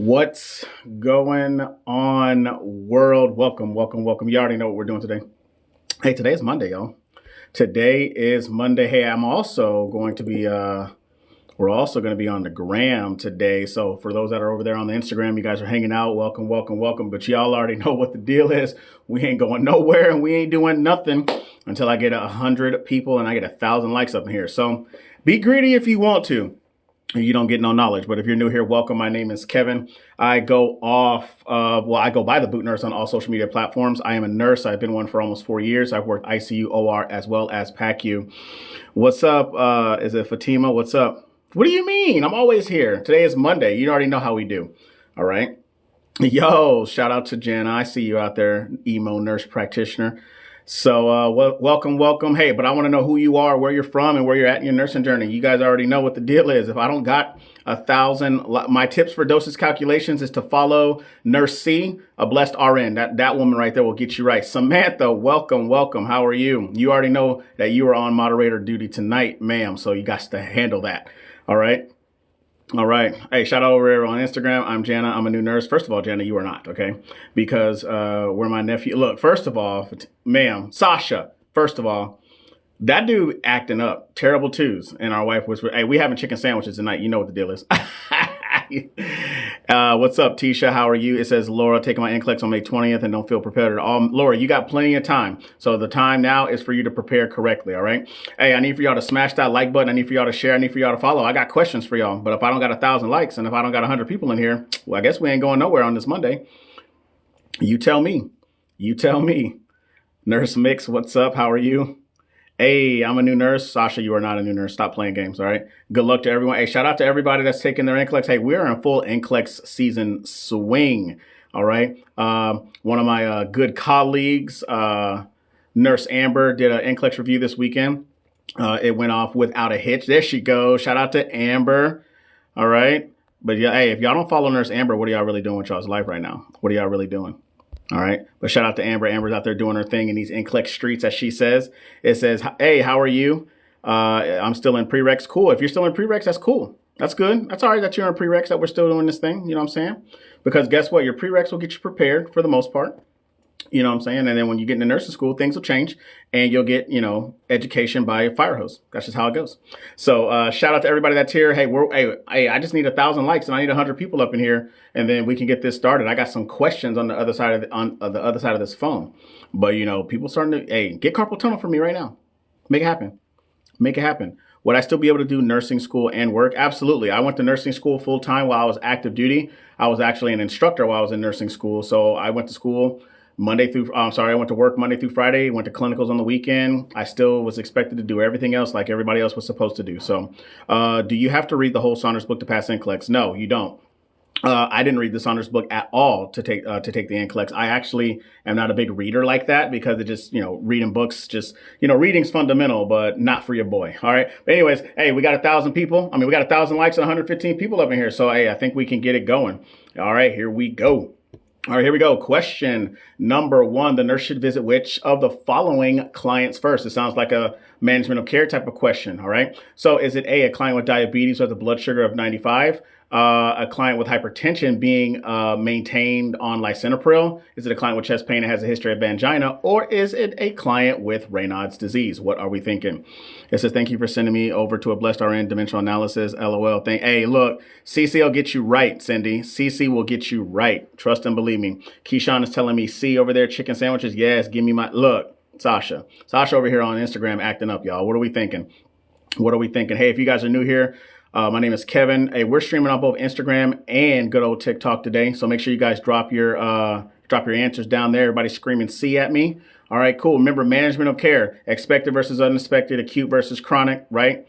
What's going on, world? Welcome, welcome, welcome. You already know what we're doing today. Hey, today is Monday, y'all. Today is Monday. Hey, I'm also going to be we're also going to be on the gram today. So for those that are over there on the Instagram, you guys are hanging out. Welcome, welcome, welcome. But y'all already know what the deal is. We ain't going nowhere and we ain't doing nothing until I get 100 people and I get 1,000 likes up in here. So be greedy if you want to. You don't get no knowledge. But if you're new here, welcome. My name is Kevin. I go I go by the Boot Nurse on all social media platforms. I am a nurse. I've been one for almost 4 years. I've worked ICU, OR, as well as PACU. What's up? Is it Fatima? What's up? What do you mean? I'm always here. Today is Monday. You already know how we do. All right. Yo, shout out to Jen. I see you out there, emo nurse practitioner. So welcome, welcome. Hey, but I want to know who you are, where you're from, and where you're at in your nursing journey. You guys already know what the deal is. If I don't got 1,000, my tips for dosage calculations is to follow Nurse C, a blessed RN. That woman right there will get you right. Samantha, welcome, welcome. How are you? You already know that you are on moderator duty tonight, ma'am. So you got to handle that. All right. All right. Hey, shout out over here on Instagram. I'm Jana. I'm a new nurse. First of all, Jana, you are not, okay? Because we're my nephew. Look, first of all, ma'am, Sasha, first of all, that dude acting up, terrible twos. And our wife whispered, hey, we having chicken sandwiches tonight. You know what the deal is. What's up, Tisha? How are you? It says, Laura, taking my NCLEX on May 20th and don't feel prepared at all. Laura, you got plenty of time. So the time now is for you to prepare correctly, all right? Hey, I need for y'all to smash that like button. I need for y'all to share. I need for y'all to follow. I got questions for y'all. But if I don't got 1,000 likes and if I don't got 100 people in here, well, I guess we ain't going nowhere on this Monday. You tell me. You tell me. Nurse Mix, what's up? How are you? Hey, I'm a new nurse. Sasha, you are not a new nurse. Stop playing games, all right? Good luck to everyone. Hey, shout out to everybody that's taking their NCLEX. Hey, we're in full NCLEX season swing, all right? One of my good colleagues, Nurse Amber, did an NCLEX review this weekend. It went off without a hitch. There she goes. Shout out to Amber, all right? But yeah, hey, if y'all don't follow Nurse Amber, what are y'all really doing with y'all's life right now? What are y'all really doing? All right. But shout out to Amber. Amber's out there doing her thing in these NCLEX streets, as she says. It says, hey, how are you? I'm still in prereqs. Cool. If you're still in prereqs, that's cool. That's good. That's all right that you're in prereqs, that we're still doing this thing. You know what I'm saying? Because guess what? Your prereqs will get you prepared for the most part. You know what I'm saying? And then when you get into nursing school, things will change and you'll get, education by a fire hose. That's just how it goes. So shout out to everybody that's here. Hey, I just need 1,000 likes and I need 100 people up in here and then we can get this started. I got some questions on the other side of this phone. But, people starting to, get carpal tunnel for me right now. Make it happen. Make it happen. Would I still be able to do nursing school and work? Absolutely. I went to nursing school full time while I was active duty. I was actually an instructor while I was in nursing school. So I went to school I went to work Monday through Friday, went to clinicals on the weekend. I still was expected to do everything else like everybody else was supposed to do. So do you have to read the whole Saunders book to pass NCLEX? No, you don't. I didn't read the Saunders book at all to take the NCLEX. I actually am not a big reader like that because it just, reading books, reading's fundamental, but not for your boy. All right. But anyways, hey, we got 1,000 people. We got 1,000 likes and 115 people up in here. So, hey, I think we can get it going. All right, here we go. All right, here we go. Question number 1. The nurse should visit which of the following clients first? It sounds like a management of care type of question. All right. So is it A, a client with diabetes with a blood sugar of 95? A client with hypertension being maintained on lisinopril? Is it a client with chest pain that has a history of angina? Or is it a client with Raynaud's disease? What are we thinking? It says, thank you for sending me over to a blessed RN dimensional analysis. LOL. Hey, look, CC will get you right, Cindy. CC will get you right. Trust and believe me. Keyshawn is telling me C over there, chicken sandwiches. Yes, give me my, look, Sasha over here on Instagram acting up, y'all. What are we thinking? What are we thinking? Hey, if you guys are new here, my name is Kevin. Hey, we're streaming on both Instagram and good old TikTok today. So make sure you guys drop your answers down there. Everybody screaming C at me. All right, cool. Remember, management of care, expected versus unexpected, acute versus chronic, right?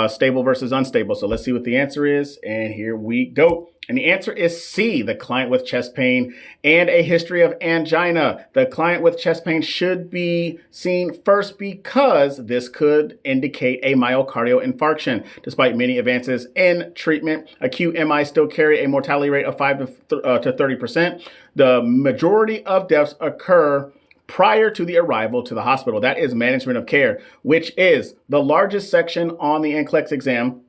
Stable versus unstable. So let's see what the answer is. And here we go. And the answer is C, the client with chest pain and a history of angina. The client with chest pain should be seen first because this could indicate a myocardial infarction. Despite many advances in treatment, acute MI still carry a mortality rate of 5 to 30%. The majority of deaths occur prior to the arrival to the hospital. That is management of care, which is the largest section on the NCLEX exam.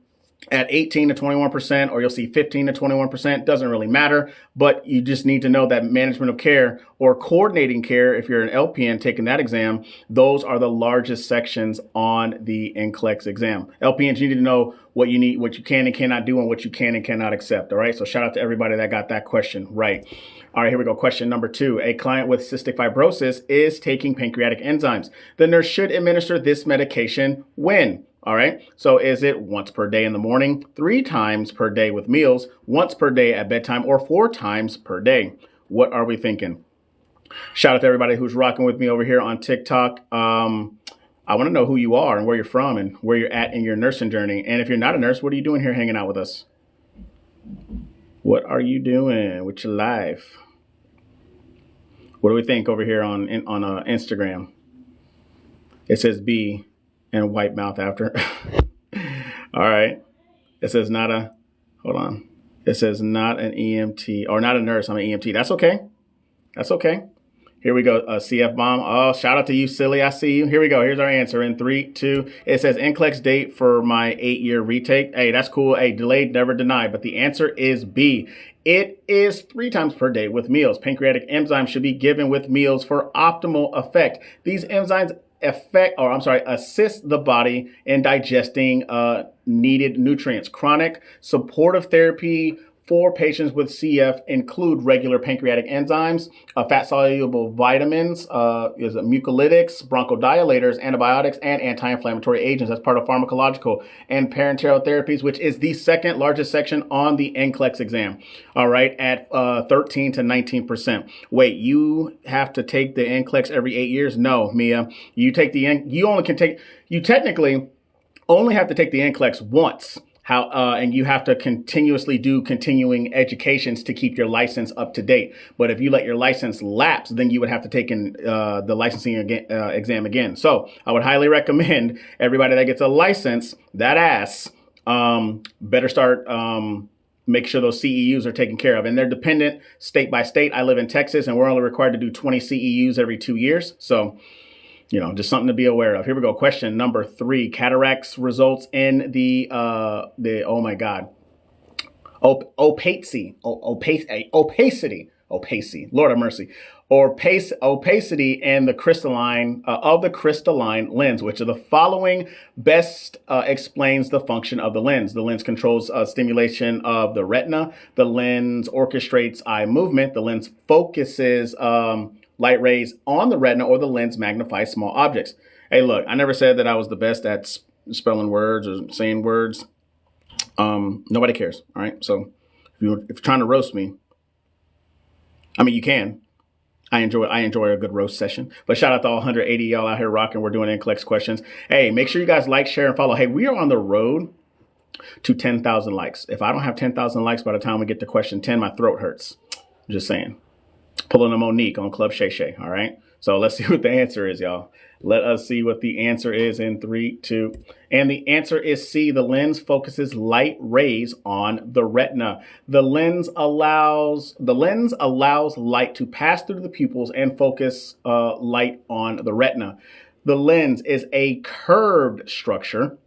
at 18 to 21%, or you'll see 15 to 21%. Doesn't really matter, but you just need to know that management of care or coordinating care, if you're an LPN taking that exam, those are the largest sections on the NCLEX exam. LPNs, you need to know what you need, what you can and cannot do, and what you can and cannot accept. All right. So shout out to everybody that got that question right. All right, here we go. Question number 2. A client with cystic fibrosis is taking pancreatic enzymes. The nurse should administer this medication when? All right. So is it once per day in the morning, 3 times per day with meals, once per day at bedtime, or 4 times per day? What are we thinking? Shout out to everybody who's rocking with me over here on TikTok. I want to know who you are and where you're from and where you're at in your nursing journey. And if you're not a nurse, what are you doing here hanging out with us? What are you doing with your life? What do we think over here on Instagram? It says B and white mouth after. All right. It says hold on. It says not an EMT or not a nurse. I'm an EMT. That's okay. That's okay. Here we go. CF bomb. Oh, shout out to you, silly. I see you. Here we go. Here's our answer in 3, 2. It says NCLEX date for my 8-year retake. Hey, that's cool. Hey, delayed, never denied. But the answer is B. It is 3 times per day with meals. Pancreatic enzymes should be given with meals for optimal effect. These enzymes assist the body in digesting needed nutrients. Chronic supportive therapy for patients with CF include regular pancreatic enzymes, fat-soluble vitamins, mucolytics, bronchodilators, antibiotics, and anti-inflammatory agents. That's part of pharmacological and parenteral therapies, which is the second largest section on the NCLEX exam. All right, at 13 to 19%. Wait, you have to take the NCLEX every 8 years? No, Mia. You technically only have to take the NCLEX once. And you have to continuously do continuing educations to keep your license up to date. But if you let your license lapse, then you would have to take in the licensing exam again. So I would highly recommend everybody that gets a license, better start make sure those CEUs are taken care of. And they're dependent state by state. I live in Texas, and we're only required to do 20 CEUs every 2 years. So just something to be aware of. Here we go. Question number 3. Cataracts results in the oh my God. Opacity. Lord have mercy. Opacity and the crystalline lens. Which of the following best explains the function of the lens? The lens controls stimulation of the retina. The lens orchestrates eye movement. The lens focuses light rays on the retina, or the lens magnifies small objects. Hey, look, I never said that I was the best at spelling words or saying words. Nobody cares. All right. So if you're trying to roast me, I mean, you can. I enjoy a good roast session. But shout out to all 180 y'all out here rocking. We're doing NCLEX questions. Hey, make sure you guys like, share, and follow. Hey, we are on the road to 10,000 likes. If I don't have 10,000 likes by the time we get to question 10, my throat hurts. Just saying. Pulling a Monique on Club Shay Shay. All right. So let's see what the answer is, y'all. Let us see what the answer is in 3, 2. And the answer is C. The lens focuses light rays on the retina. The lens allows light to pass through the pupils and focus light on the retina. The lens is a curved structure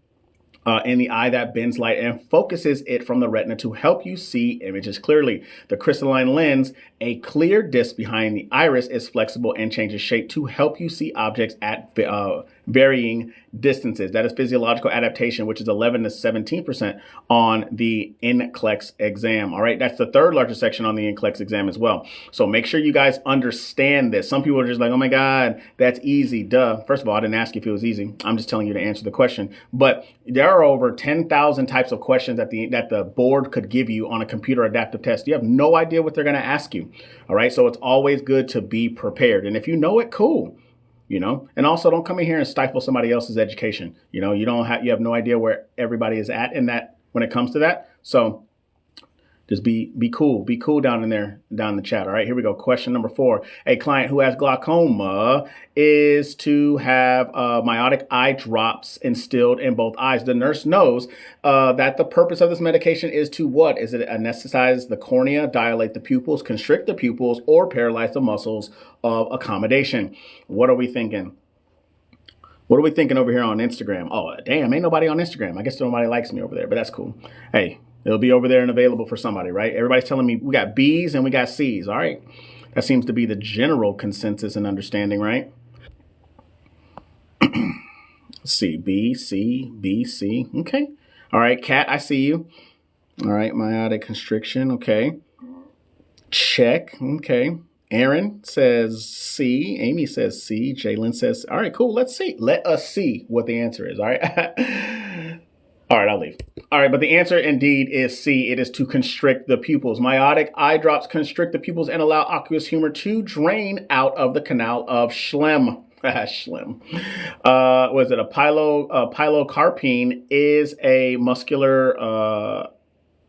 in the eye that bends light and focuses it from the retina to help you see images clearly. The crystalline lens, a clear disc behind the iris, is flexible and changes shape to help you see objects at varying distances. That is physiological adaptation, which is 11 to 17% on the NCLEX exam. All right, that's the third largest section on the NCLEX exam as well. So make sure you guys understand this. Some people are just like, oh my God, that's easy. Duh. First of all, I didn't ask you if it was easy. I'm just telling you to answer the question. But there are over 10,000 types of questions that the board could give you on a computer adaptive test. You have no idea what they're going to ask you. All right, so it's always good to be prepared. And if you know it, cool. And also don't come in here and stifle somebody else's education. You have no idea where everybody is at in that when it comes to that. So just be cool down in the chat. All right, here we go. Question number 4. A client who has glaucoma is to have myotic eye drops instilled in both eyes. The nurse knows that the purpose of this medication is to what? Is it anesthetize the cornea, dilate the pupils, constrict the pupils, or paralyze the muscles of accommodation? What are we thinking? What are we thinking over here on Instagram? Oh, damn, ain't nobody on Instagram. I guess nobody likes me over there, but that's cool. Hey, it'll be over there and available for somebody, right? Everybody's telling me we got B's and we got C's, all right? That seems to be the general consensus and understanding, right? Let's see, B, C, B, C. Okay. All right, Kat, I see you. All right, meiotic constriction. Okay. Check. Okay. Aaron says C. Amy says C. Jalen says, all right, cool. Let's see. Let us see what the answer is. All right. All right, I'll leave. All right, but the answer indeed is C. It is to constrict the pupils. Meiotic eye drops constrict the pupils and allow aqueous humor to drain out of the canal of Schlemm. Schlemm. Was it a pilocarpine is a muscular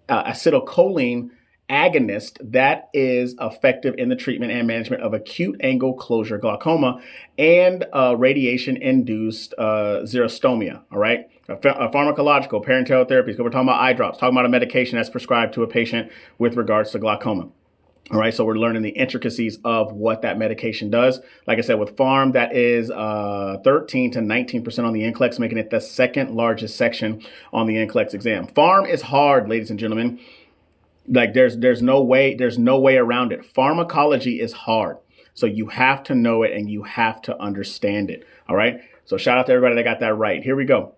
acetylcholine agonist that is effective in the treatment and management of acute angle closure glaucoma and radiation-induced xerostomia. All right, pharmacological parenteral therapies. We're talking about eye drops, talking about a medication that's prescribed to a patient with regards to glaucoma. All right, so we're learning the intricacies of what that medication does. Like I said, with pharm, that is 13 to 19% on the NCLEX, making it the second largest section on the NCLEX exam. Pharm is hard, ladies and gentlemen. Like there's no way around it. Pharmacology is hard. So you have to know it and you have to understand it. All right. So shout out to everybody that got that right. Here we go.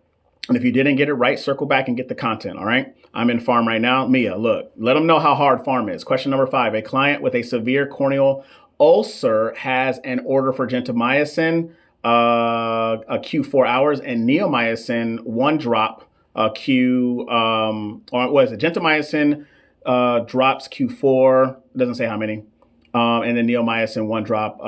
And if you didn't get it right, circle back and get the content. All right. I'm in pharm right now. Mia, look, let them know how hard pharm is. Question number 5. A client with a severe corneal ulcer has an order for gentamicin, a Q4 hours, and neomycin 1 drop, or what is it? Gentamicin drops Q4, doesn't say how many, and then neomycin 1 drop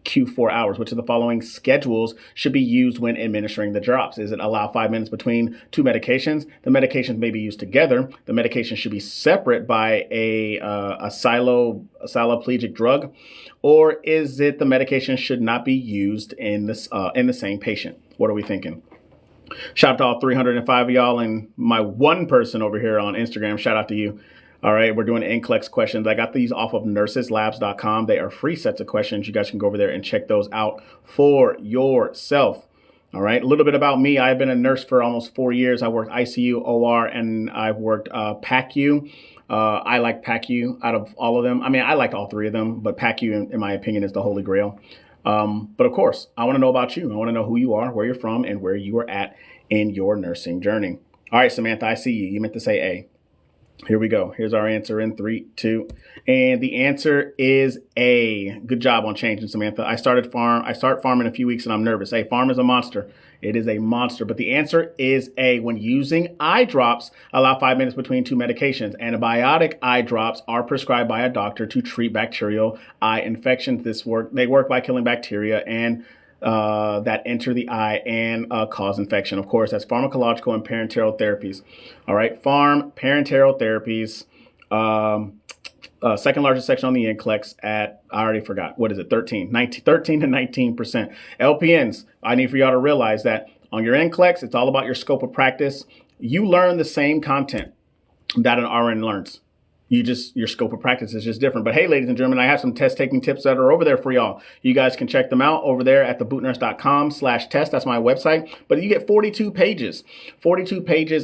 Q4 hours. Which of the following schedules should be used when administering the drops? Is it allow 5 minutes between 2 medications? The medications may be used together. The medication should be separate by a siloplegic drug, or is it the medication should not be used in the same patient? What are we thinking? Shout out to all 305 of y'all and my one person over here on Instagram. Shout out to you. All right, we're doing NCLEX questions. I got these off of nurseslabs.com. They are free sets of questions. You guys can go over there and check those out for yourself. All right, a little bit about me. I've been a nurse for almost 4 years. I worked ICU, OR, and I've worked PACU. I like PACU out of all of them. I mean, I like all 3 of them, but PACU, in my opinion, is the holy grail. But of course, I want to know about you. I want to know who you are, where you're from, and where you are at in your nursing journey. All right, Samantha, I see you. You meant to say A. Here we go. Here's our answer in 3, 2. And the answer is A. Good job on changing, Samantha. I start pharm in a few weeks and I'm nervous. Hey, pharm is a monster. It is a monster. But the answer is A. When using eye drops, allow 5 minutes between 2 medications. Antibiotic eye drops are prescribed by a doctor to treat bacterial eye infections. They work by killing bacteria and that enter the eye and cause infection. Of course, that's pharmacological and parenteral therapies. All right, pharm, parenteral therapies. Second largest section on the NCLEX at, I already forgot, what is it, 13 to 19%. LPNs, I need for y'all to realize that on your NCLEX, it's all about your scope of practice. You learn the same content that an RN learns. Your scope of practice is just different. But hey, ladies and gentlemen, I have some test taking tips that are over there for y'all. You guys can check them out over there at thebootnurse.com/test. That's my website. But you get 42 pages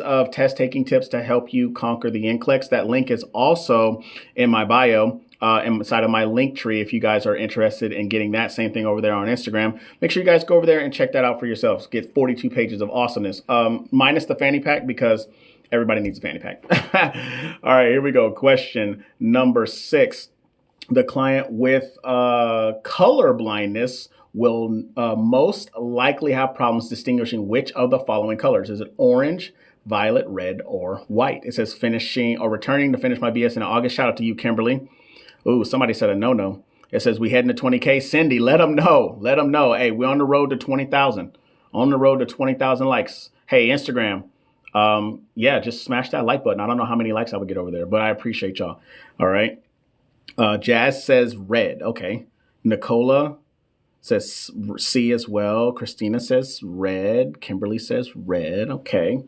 of test taking tips to help you conquer the NCLEX. That link is also in my bio. Inside of my link tree, if you guys are interested in getting that same thing over there on Instagram, make sure you guys go over there and check that out for yourselves. Get 42 pages of awesomeness, minus the fanny pack, because everybody needs a fanny pack. All right, here we go. Question number 6. The client with color blindness will most likely have problems distinguishing which of the following colors. Is it orange, violet, red, or white? It says finishing or returning to finish my BS in August. Shout out to you, Kimberly. Ooh, somebody said a no. It says we heading to 20K. Cindy, let them know. Let them know. Hey, we're on the road to 20,000. On the road to 20,000 likes. Hey, Instagram. Yeah, just smash that like button. I don't know how many likes I would get over there, but I appreciate y'all. All right. Jazz says red. Okay. Nicola says C as well. Christina says red. Kimberly says red. Okay.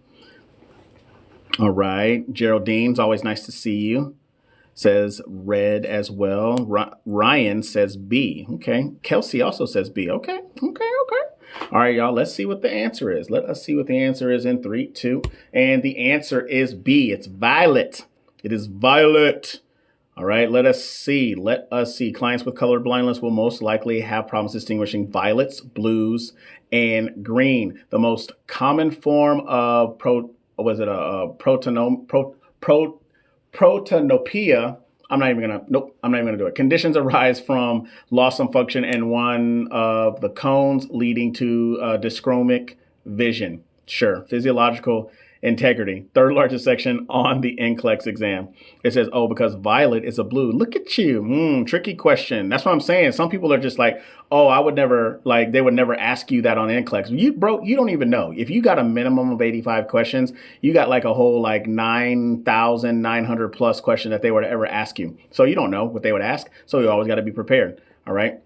All right. Geraldine's always nice to see you. Says red as well. Ryan says B. Okay. Kelsey also says B. Okay. All right, y'all, let's see what the answer is. Let us see what the answer is in 3, 2. And the answer is B. It's violet. It is violet. All right, let us see. Let us see. Clients with color blindness will most likely have problems distinguishing violets, blues, and green. The most common form of protanopia. I'm not even gonna do it. Conditions arise from loss of function in one of the cones, leading to dyschromic vision. Sure, physiological integrity. Third largest section on the NCLEX exam. It says, oh, because violet is a blue. Look at you. Tricky question. That's what I'm saying. Some people are just like, oh, I would never, like, they would never ask you that on NCLEX. You don't even know. If you got a minimum of 85 questions, you got like a whole like 9,900 plus question that they would ever ask you. So you don't know what they would ask. So you always got to be prepared. All right.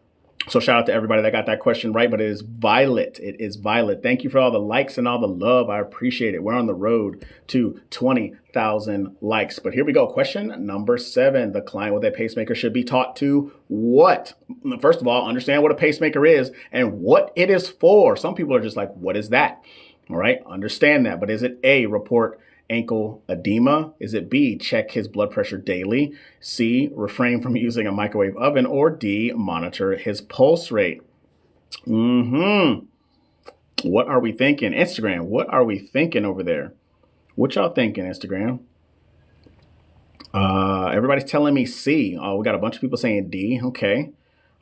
So shout out to everybody that got that question right, but it is violet. It is violet. Thank you for all the likes and all the love. I appreciate it. We're on the road to 20,000 likes. But here we go. Question number 7. The client with a pacemaker should be taught to what? First of all, understand what a pacemaker is and what it is for. Some people are just like, what is that? All right. Understand that. But is it A, report ankle edema? Is it B, check his blood pressure daily? C, refrain from using a microwave oven? Or D, monitor his pulse rate? What are we thinking? Instagram, what are we thinking over there? What y'all thinking, Instagram? Everybody's telling me C. Oh, we got a bunch of people saying D. Okay.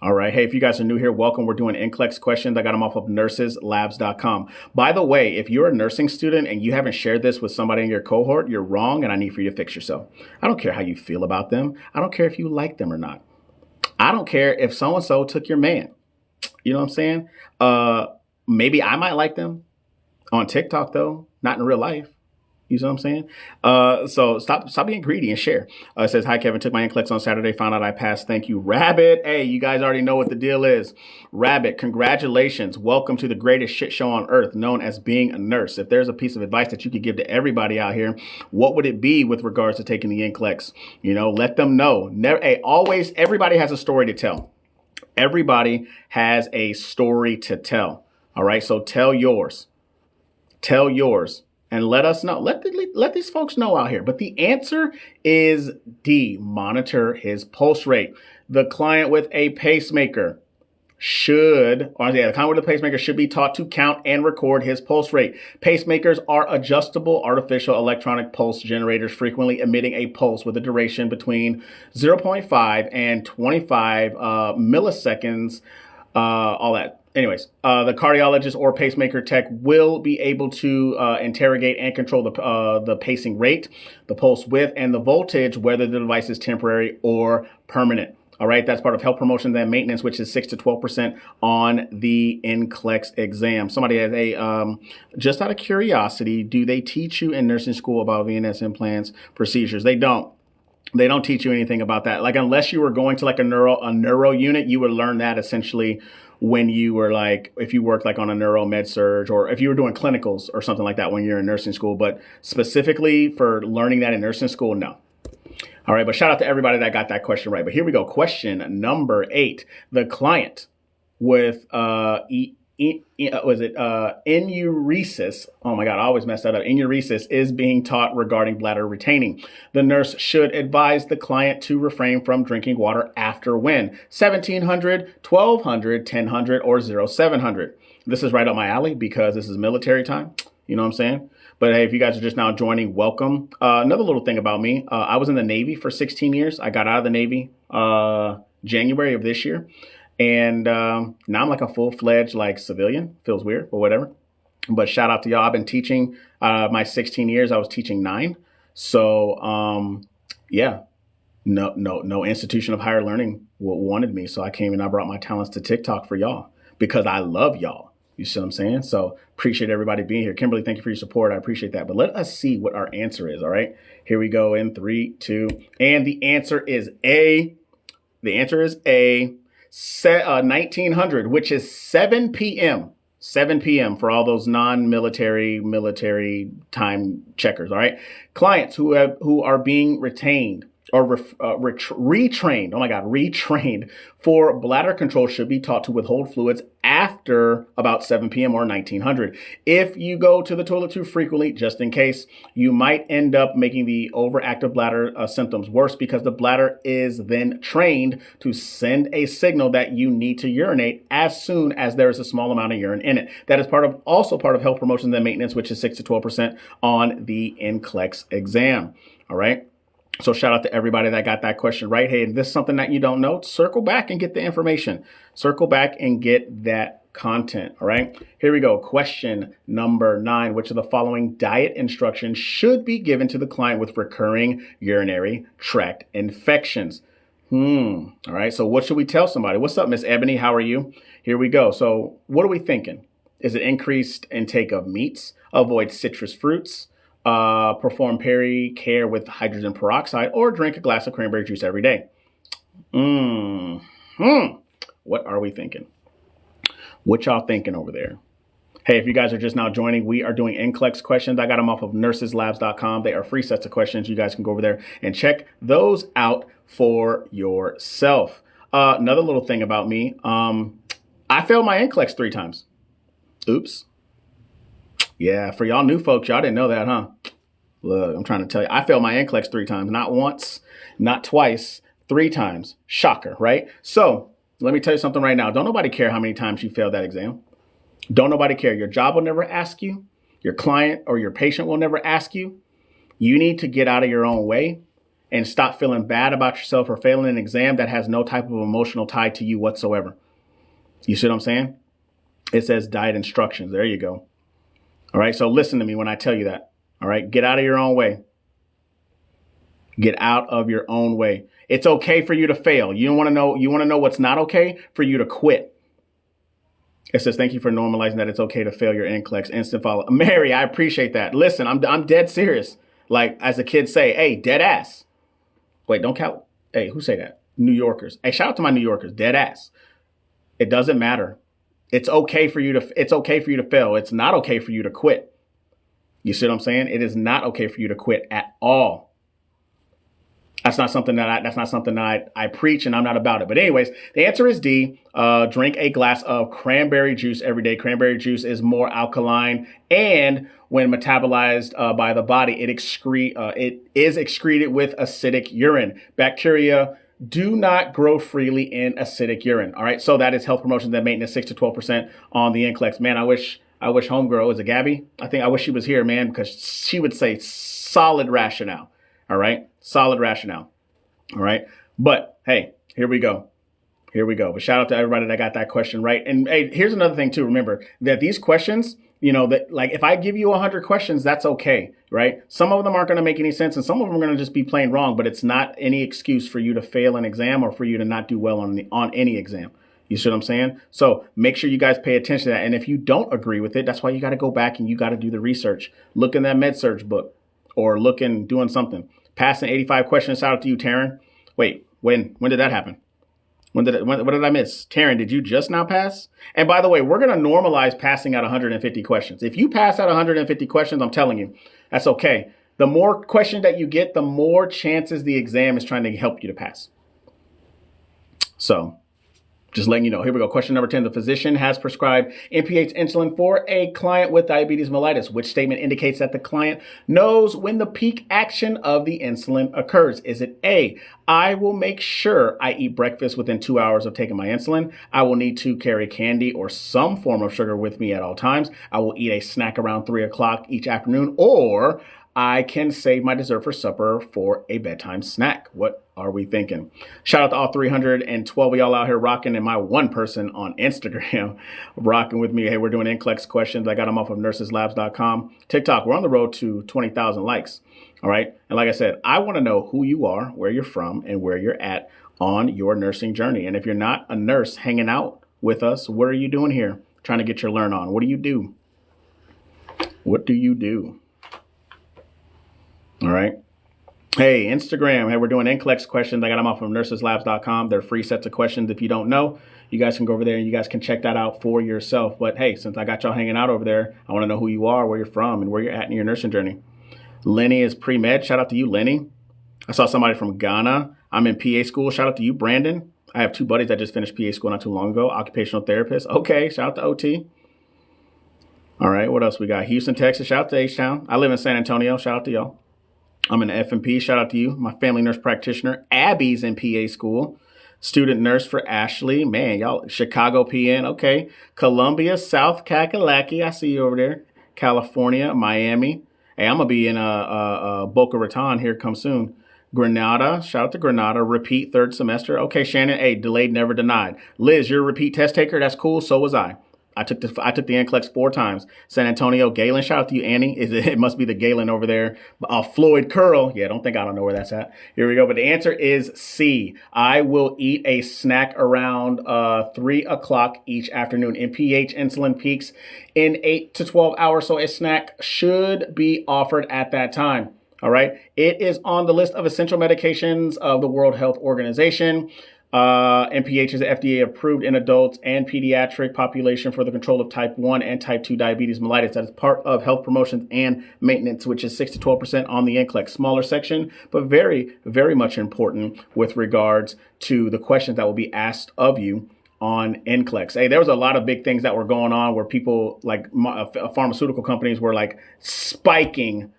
All right. Hey, if you guys are new here, welcome. We're doing NCLEX questions. I got them off of nurseslabs.com. By the way, if you're a nursing student and you haven't shared this with somebody in your cohort, you're wrong, and I need for you to fix yourself. I don't care how you feel about them. I don't care if you like them or not. I don't care if so-and-so took your man. You know what I'm saying? Maybe I might like them on TikTok, though, not in real life. You know what I'm saying? So stop being greedy and share. It says, hi, Kevin. Took my NCLEX on Saturday. Found out I passed. Thank you, Rabbit. Hey, you guys already know what the deal is. Rabbit, congratulations. Welcome to the greatest shit show on earth, known as being a nurse. If there's a piece of advice that you could give to everybody out here, what would it be with regards to taking the NCLEX? You know, let them know. Always, everybody has a story to tell. Everybody has a story to tell. All right. So tell yours. Tell yours. And let us know. Let these folks know out here. But the answer is D, monitor his pulse rate. The client with a pacemaker should be taught to count and record his pulse rate. Pacemakers are adjustable artificial electronic pulse generators, frequently emitting a pulse with a duration between 0.5 and 25 milliseconds, all that. Anyways, the cardiologist or pacemaker tech will be able to interrogate and control the pacing rate, the pulse width, and the voltage, whether the device is temporary or permanent. All right, that's part of health promotion and maintenance, which is 6 to 12% on the NCLEX exam. Somebody has just out of curiosity, do they teach you in nursing school about VNS implants procedures? They don't. They don't teach you anything about that. Like, unless you were going to like a neuro unit, you would learn that essentially when you were like, if you worked like on a neuro med surge, or if you were doing clinicals or something like that when you're in nursing school. But specifically for learning that in nursing school, no. All right, but shout out to everybody that got that question right. But here we go. Question number 8. The client with enuresis. Oh my God, I always mess that up. Enuresis is being taught regarding bladder retaining. The nurse should advise the client to refrain from drinking water after when? 1700, 1200, 1000, or 0700. This is right up my alley because this is military time. You know what I'm saying? But hey, if you guys are just now joining, welcome. Another little thing about me, I was in the Navy for 16 years. I got out of the Navy January of this year. And now I'm like a full-fledged like civilian. Feels weird, but whatever. But shout out to y'all. I've been teaching my 16 years. I was teaching 9. So yeah, no institution of higher learning wanted me. So I came and I brought my talents to TikTok for y'all because I love y'all. You see what I'm saying? So appreciate everybody being here. Kimberly, thank you for your support. I appreciate that. But let us see what our answer is. All right, here we go in 3, 2, and the answer is A. The answer is A. 1900, which is 7 p.m. 7 p.m. for all those military time checkers. All right. Clients who are being retained or retrained, oh my God, retrained for bladder control should be taught to withhold fluids after about 7 p.m. or 1900. If you go to the toilet too frequently, just in case, you might end up making the overactive bladder symptoms worse, because the bladder is then trained to send a signal that you need to urinate as soon as there is a small amount of urine in it. That is also part of health promotions and maintenance, which is 6 to 12% on the NCLEX exam. All right. So shout out to everybody that got that question right. Hey, if this is something that you don't know, circle back and get the information. Circle back and get that content. All right. Here we go. Question number 9. Which of the following diet instructions should be given to the client with recurring urinary tract infections? All right. So what should we tell somebody? What's up, Miss Ebony? How are you? Here we go. So what are we thinking? Is it increased intake of meats? Avoid citrus fruits? Perform peri-care with hydrogen peroxide, or drink a glass of cranberry juice every day? What are we thinking? What y'all thinking over there? Hey, if you guys are just now joining, we are doing NCLEX questions. I got them off of nurseslabs.com. They are free sets of questions. You guys can go over there and check those out for yourself. Another little thing about me, I failed my NCLEX 3 times. Oops. Yeah, for y'all new folks, y'all didn't know that, huh? Look, I'm trying to tell you, I failed my NCLEX 3 times, not once, not twice, 3 times. Shocker, right? So let me tell you something right now. Don't nobody care how many times you failed that exam. Don't nobody care. Your job will never ask you. Your client or your patient will never ask you. You need to get out of your own way and stop feeling bad about yourself for failing an exam that has no type of emotional tie to you whatsoever. You see what I'm saying? It says diet instructions. There you go. All right. So listen to me when I tell you that. All right. Get out of your own way. Get out of your own way. It's okay for you to fail. You want to know what's not okay? For you to quit. It says, thank you for normalizing that it's okay to fail your NCLEX. Instant follow. Mary, I appreciate that. Listen, I'm dead serious. Like, as the kids say, hey, dead ass. Wait, don't count. Hey, who say that? New Yorkers. Hey, shout out to my New Yorkers. Dead ass. It doesn't matter. It's okay for you to fail. It's not okay for you to quit. You see what I'm saying? It is not okay for you to quit at all. That's not something that I preach, and I'm not about it. But anyways, the answer is D. Drink a glass of cranberry juice every day. Cranberry juice is more alkaline, and when metabolized by the body, it is excreted with acidic urine. Bacteria do not grow freely in acidic urine. All right. So that is health promotions and maintenance, 6 to 12% on the NCLEX. Man, I wish homegirl, is it Gabby? I wish she was here, man, because she would say solid rationale. All right. Solid rationale. All right. But hey, here we go. But shout out to everybody that got that question right. And hey, here's another thing too. Remember that these questions, that like if I give you 100 questions, that's okay, right? Some of them aren't going to make any sense, and some of them are going to just be plain wrong. But it's not any excuse for you to fail an exam or for you to not do well on any exam. You see what I'm saying? So make sure you guys pay attention to that. And if you don't agree with it, that's why you got to go back and you got to do the research. Look in that med-surg book, or doing something. Passing 85 questions. Shout out to you, Taryn. Wait, when did that happen? What did I miss? Taryn, did you just now pass? And by the way, we're going to normalize passing at 150 questions. If you pass at 150 questions, I'm telling you, that's okay. The more questions that you get, the more chances the exam is trying to help you to pass. So just letting you know. Here we go. Question number 10. The physician has prescribed NPH insulin for a client with diabetes mellitus. Which statement indicates that the client knows when the peak action of the insulin occurs? Is it A, I will make sure I eat breakfast within 2 hours of taking my insulin. I will need to carry candy or some form of sugar with me at all times. I will eat a snack around 3 o'clock each afternoon, or I can save my dessert for supper for a bedtime snack. What are we thinking? Shout out to all 312 of y'all out here rocking, and my one person on Instagram rocking with me. Hey, we're doing NCLEX questions. I got them off of nurseslabs.com. TikTok, we're on the road to 20,000 likes. All right. And like I said, I want to know who you are, where you're from, and where you're at on your nursing journey. And if you're not a nurse hanging out with us, what are you doing here? Trying to get your learn on. What do you do? What do you do? All right. Hey, Instagram. Hey, we're doing NCLEX questions. I got them off from nurseslabs.com. They're free sets of questions. If you don't know, you guys can go over there and you guys can check that out for yourself. But hey, since I got y'all hanging out over there, I want to know who you are, where you're from, and where you're at in your nursing journey. Lenny is pre-med. Shout out to you, Lenny. I saw somebody from Ghana. I'm in PA school. Shout out to you, Brandon. I have two buddies that just finished PA school not too long ago. Occupational therapist. Okay, shout out to OT. All right, what else we got? Houston, Texas. Shout out to H-Town. I live in San Antonio. Shout out to y'all. I'm in F&P. Shout out to you. My family nurse practitioner. Abby's in PA school. Student nurse for Ashley. Man, y'all, Chicago PN. Okay. Columbia, South Kakalaki. I see you over there. California, Miami. Hey, I'm going to be in Boca Raton here come soon. Grenada. Shout out to Grenada. Repeat third semester. Okay, Shannon. Hey, delayed, never denied. Liz, you're a repeat test taker. That's cool. So was I. I took the NCLEX 4 times. San Antonio, Galen. Shout out to you, Annie. It must be the Galen over there. Floyd Curl. Yeah, I don't know where that's at. Here we go. But the answer is C. I will eat a snack around 3 o'clock each afternoon. NPH insulin peaks in 8 to 12 hours. So a snack should be offered at that time. All right. It is on the list of essential medications of the World Health Organization. NPH is FDA approved in adults and pediatric population for the control of type 1 and type 2 diabetes mellitus. That is part of health promotions and maintenance, which is 6 to 12% on the NCLEX. Smaller section, but very, very much important with regards to the questions that will be asked of you on NCLEX. Hey, there was a lot of big things that were going on where people like pharmaceutical companies were like spiking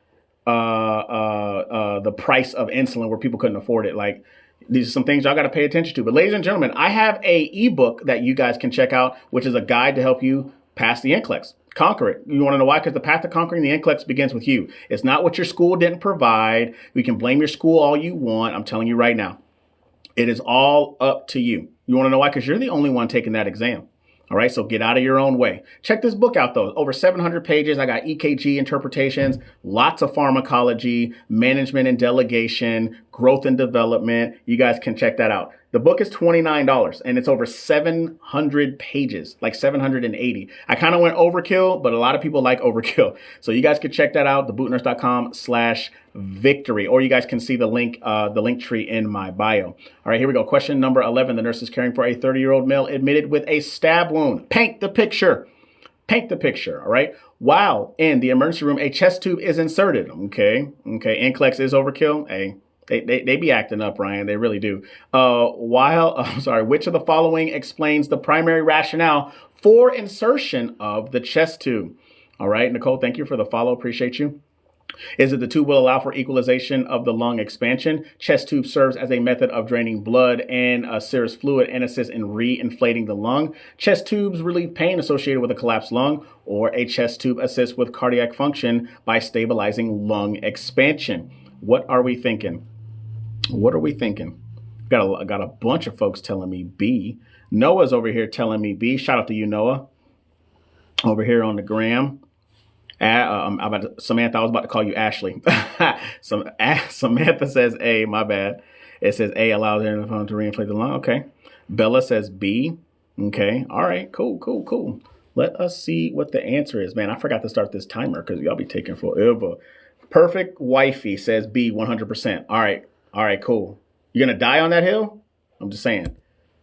the price of insulin where people couldn't afford it. Like, these are some things y'all got to pay attention to. But ladies and gentlemen, I have a ebook that you guys can check out, which is a guide to help you pass the NCLEX. Conquer it. You want to know why? Because the path to conquering the NCLEX begins with you. It's not what your school didn't provide. We can blame your school all you want. I'm telling you right now. It is all up to you. You want to know why? Because you're the only one taking that exam. All right, so get out of your own way. Check this book out, though. Over 700 pages. I got EKG interpretations, lots of pharmacology, management and delegation, growth and development. You guys can check that out. The book is $29 and it's over 700 pages, like 780. I kind of went overkill, but a lot of people like overkill. So you guys can check that out, thebootnurse.com/victory, or you guys can see the link tree in my bio. All right, here we go. Question number 11. The nurse is caring for a 30-year-old male admitted with a stab wound. Paint the picture. Paint the picture, all right? While in the emergency room, a chest tube is inserted. Okay. NCLEX is overkill. Hey. They be acting up, Ryan. They really do. Which of the following explains the primary rationale for insertion of the chest tube? All right, Nicole, thank you for the follow. Appreciate you. Is it the tube will allow for equalization of the lung expansion? Chest tube serves as a method of draining blood and serous fluid and assists in re-inflating the lung. Chest tubes relieve pain associated with a collapsed lung, or a chest tube assists with cardiac function by stabilizing lung expansion. What are we thinking? What are we thinking? Got a bunch of folks telling me B. Noah's over here telling me B. Shout out to you, Noah. Over here on the gram. Samantha, I was about to call you Ashley. Samantha says A, my bad. It says A allows air in the phone to reinflate the lung. Okay. Bella says B. Okay. All right. Cool. Let us see what the answer is. Man, I forgot to start this timer because y'all be taking forever. Perfect Wifey says B 100%. All right, cool. You're going to die on that hill? I'm just saying.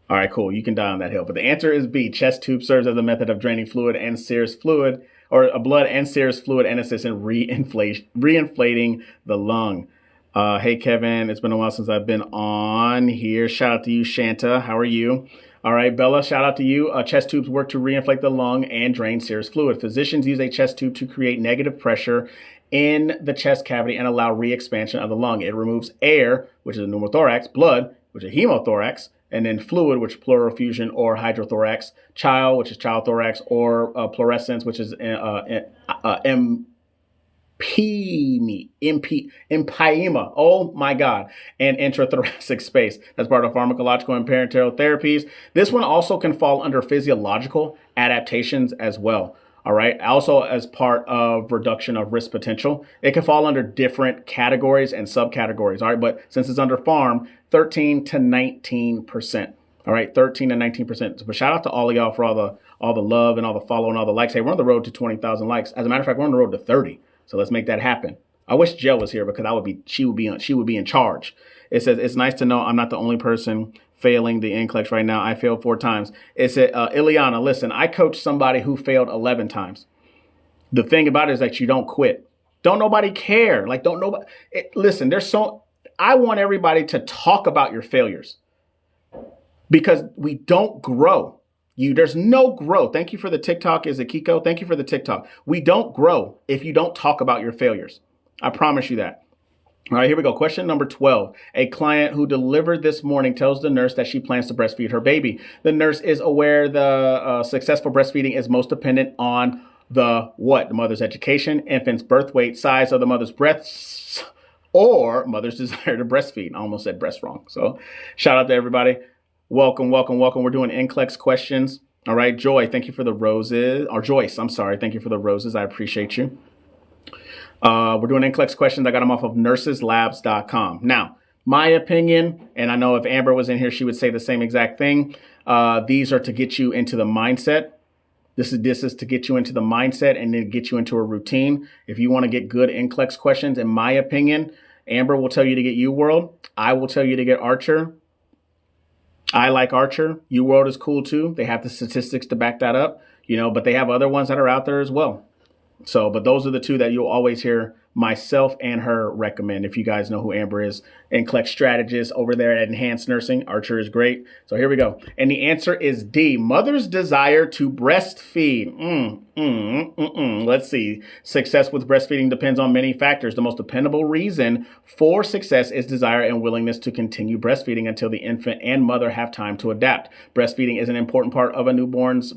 All right, cool. You can die on that hill. But the answer is B. Chest tube serves as a method of draining fluid and serous fluid, or blood and serous fluid, and assists in reinflating the lung. Hey, Kevin. It's been a while since I've been on here. Shout out to you, Shanta. How are you? All right, Bella, shout out to you. Chest tubes work to reinflate the lung and drain serous fluid. Physicians use a chest tube to create negative pressure in the chest cavity and allow re-expansion of the lung. It removes air, which is a pneumothorax, blood, which is hemothorax, and then fluid, which is pleural effusion or hydrothorax, chyle, which is child thorax, or fluorescence, which is empyema. Oh my God. And intrathoracic space. That's part of pharmacological and parenteral therapies. This one also can fall under physiological adaptations as well. All right. Also, as part of reduction of risk potential, it can fall under different categories and subcategories. All right. But since it's under pharm, 13 to 19%. All right. 13 to 19%. But shout out to all of y'all for all the love and all the follow and all the likes. Hey, we're on the road to 20,000 likes. As a matter of fact, we're on the road to 30. So let's make that happen. I wish Jill was here because she would be in charge. It says, it's nice to know I'm not the only person failing the NCLEX right now. I failed 4 times. It said, Ileana, listen, I coached somebody who failed 11 times. The thing about it is that you don't quit. Don't nobody care. Like, don't nobody. Listen, I want everybody to talk about your failures because we don't grow. There's no growth. Thank you for the TikTok. Is it Kiko? Thank you for the TikTok. We don't grow if you don't talk about your failures. I promise you that. All right, here we go. Question number 12. A client who delivered this morning tells the nurse that she plans to breastfeed her baby. The nurse is aware the successful breastfeeding is most dependent on the what? The mother's education, infant's birth weight, size of the mother's breasts, or mother's desire to breastfeed. I almost said breast wrong. So shout out to everybody. Welcome, welcome, welcome. We're doing NCLEX questions. All right, Joy, thank you for the roses. Or Joyce, I'm sorry. Thank you for the roses. I appreciate you. We're doing NCLEX questions. I got them off of nurseslabs.com. Now, my opinion, and I know if Amber was in here, she would say the same exact thing. These are to get you into the mindset. This is to get you into the mindset and then get you into a routine. If you want to get good NCLEX questions, in my opinion, Amber will tell you to get UWorld. I will tell you to get Archer. I like Archer. UWorld is cool too. They have the statistics to back that up, but they have other ones that are out there as well. So, but those are the two that you'll always hear myself and her recommend. If you guys know who Amber is, NCLEX strategist over there at Enhanced Nursing. Archer is great. So here we go. And the answer is D, mother's desire to breastfeed. Let's see. Success with breastfeeding depends on many factors. The most dependable reason for success is desire and willingness to continue breastfeeding until the infant and mother have time to adapt. Breastfeeding is an important part of a newborn's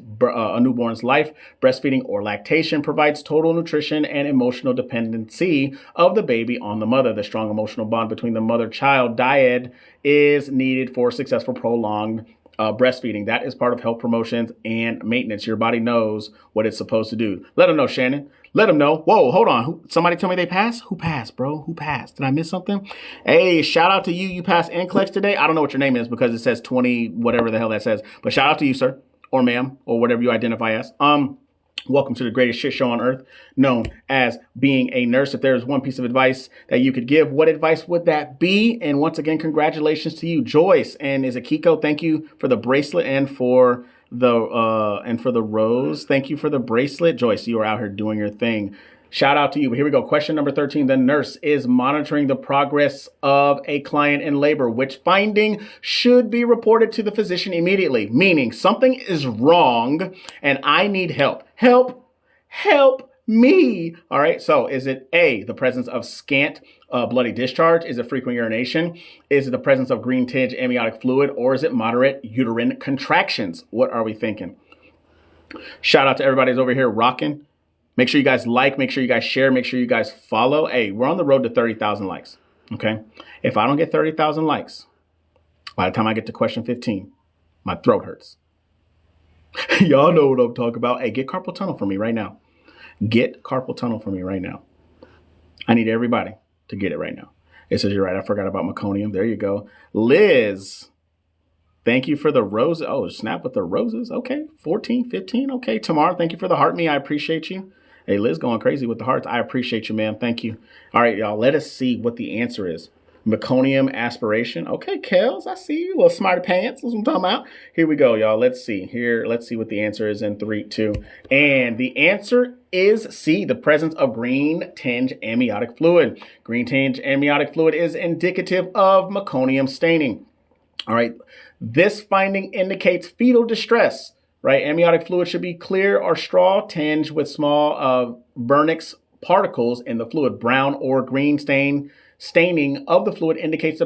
life. Breastfeeding or lactation provides total nutrition and emotional dependency of the baby on the mother. The strong emotional bond between the mother-child dyad is needed for successful prolonged breastfeeding. That is part of health promotions and maintenance. Your body knows what it's supposed to do. Let them know, Shannon. Let them know. Whoa, hold on. Somebody tell me they passed? Who passed, bro? Who passed? Did I miss something? Hey, shout out to you. You passed NCLEX today. I don't know what your name is because it says 20, whatever the hell that says. But shout out to you, sir, or ma'am, or whatever you identify as. Welcome to the greatest shit show on earth, known as being a nurse. If there's one piece of advice that you could give, what advice would that be? And once again, congratulations to you, Joyce. And is it Kiko? Thank you for the bracelet and for the rose. Thank you for the bracelet, Joyce. You are out here doing your thing. Shout out to you. But here we go. Question number 13. The nurse is monitoring the progress of a client in labor, which finding should be reported to the physician immediately, meaning something is wrong and I need help. Help me. All right. So is it A, the presence of scant bloody discharge? Is it frequent urination? Is it the presence of green tinge amniotic fluid? Or is it moderate uterine contractions? What are we thinking? Shout out to everybody who's over here rocking. Make sure you guys like, make sure you guys share, make sure you guys follow. Hey, we're on the road to 30,000 likes, okay? If I don't get 30,000 likes, by the time I get to question 15, my throat hurts. Y'all know what I'm talking about. Hey, get carpal tunnel for me right now. Get carpal tunnel for me right now. I need everybody to get it right now. It says you're right. I forgot about meconium. There you go. Liz, thank you for the roses. Oh, snap with the roses. Okay, 14, 15. Okay, Tamar, thank you for the heart me. I appreciate you. Hey, Liz going crazy with the hearts. I appreciate you, ma'am. Thank you. All right, y'all, let us see what the answer is. Meconium aspiration. Okay, Kels, I see you. Little smarty pants. That's what I'm talking about. Here we go, y'all. Let's see. Let's see what the answer is in 3, 2. And the answer is C, the presence of green tinge amniotic fluid. Green tinge amniotic fluid is indicative of meconium staining. All right. This finding indicates fetal distress, right? Amniotic fluid should be clear or straw tinged with small vernix particles in the fluid. Brown or green staining of the fluid indicates the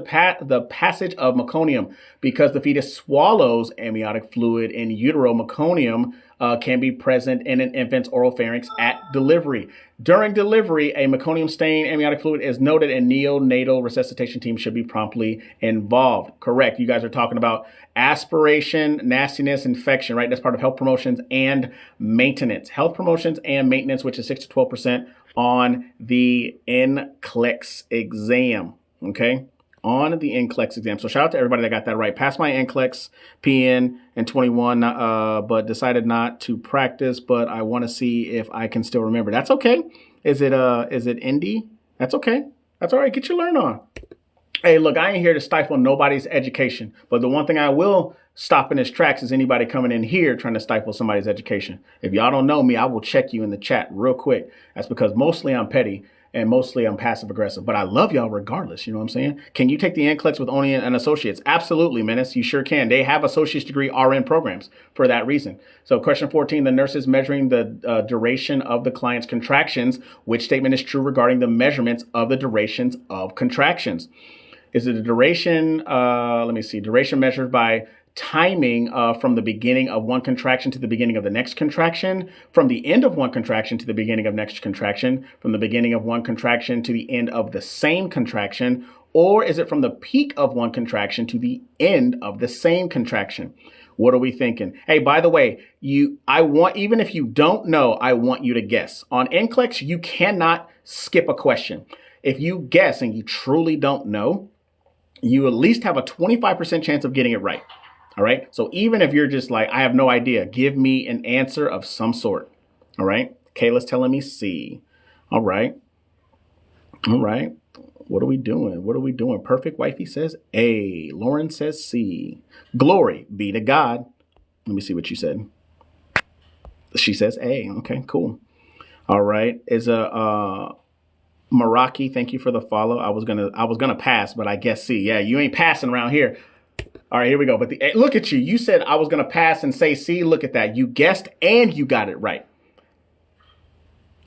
passage of meconium. Because the fetus swallows amniotic fluid in utero, meconium can be present in an infant's oropharynx at delivery. During delivery, a meconium-stained amniotic fluid is noted and neonatal resuscitation team should be promptly involved. Correct. You guys are talking about aspiration, nastiness, infection, right? That's part of health promotions and maintenance. Health promotions and maintenance, which is 6 to 12% on the NCLEX exam, okay? On the NCLEX exam. So shout out to everybody that got that right. Passed my NCLEX PN in 21, but decided not to practice, but I want to see if I can still remember. That's okay. Is it Indy? That's okay. That's all right. Get your learn on. Hey, look, I ain't here to stifle nobody's education, but the one thing I will stop in its tracks is anybody coming in here trying to stifle somebody's education. If y'all don't know me, I will check you in the chat real quick. That's because mostly I'm petty and mostly I'm passive aggressive, but I love y'all regardless. You know what I'm saying? Can you take the NCLEX with only an associate's? Absolutely, Menace. You sure can. They have associate's degree RN programs for that reason. So question 14, the nurse is measuring the duration of the client's contractions. Which statement is true regarding the measurements of the durations of contractions? Is it a duration? Duration measured by timing from the beginning of one contraction to the beginning of the next contraction, from the end of one contraction to the beginning of next contraction, from the beginning of one contraction to the end of the same contraction, or is it from the peak of one contraction to the end of the same contraction? What are we thinking? Hey, by the way, even if you don't know, I want you to guess. On NCLEX, you cannot skip a question. If you guess and you truly don't know, you at least have a 25% chance of getting it right. All right. So even if you're just like, I have no idea, give me an answer of some sort. All right. Kayla's telling me C. All right. All right. What are we doing? Perfect Wifey says A. Lauren says C. Glory be to God. Let me see what you said. She says A. Okay, cool. All right. Is Maraki, thank you for the follow. I was gonna pass, but I guess C. Yeah, you ain't passing around here. All right, here we go. But look at you. You said I was gonna pass and say C. Look at that. You guessed and you got it right.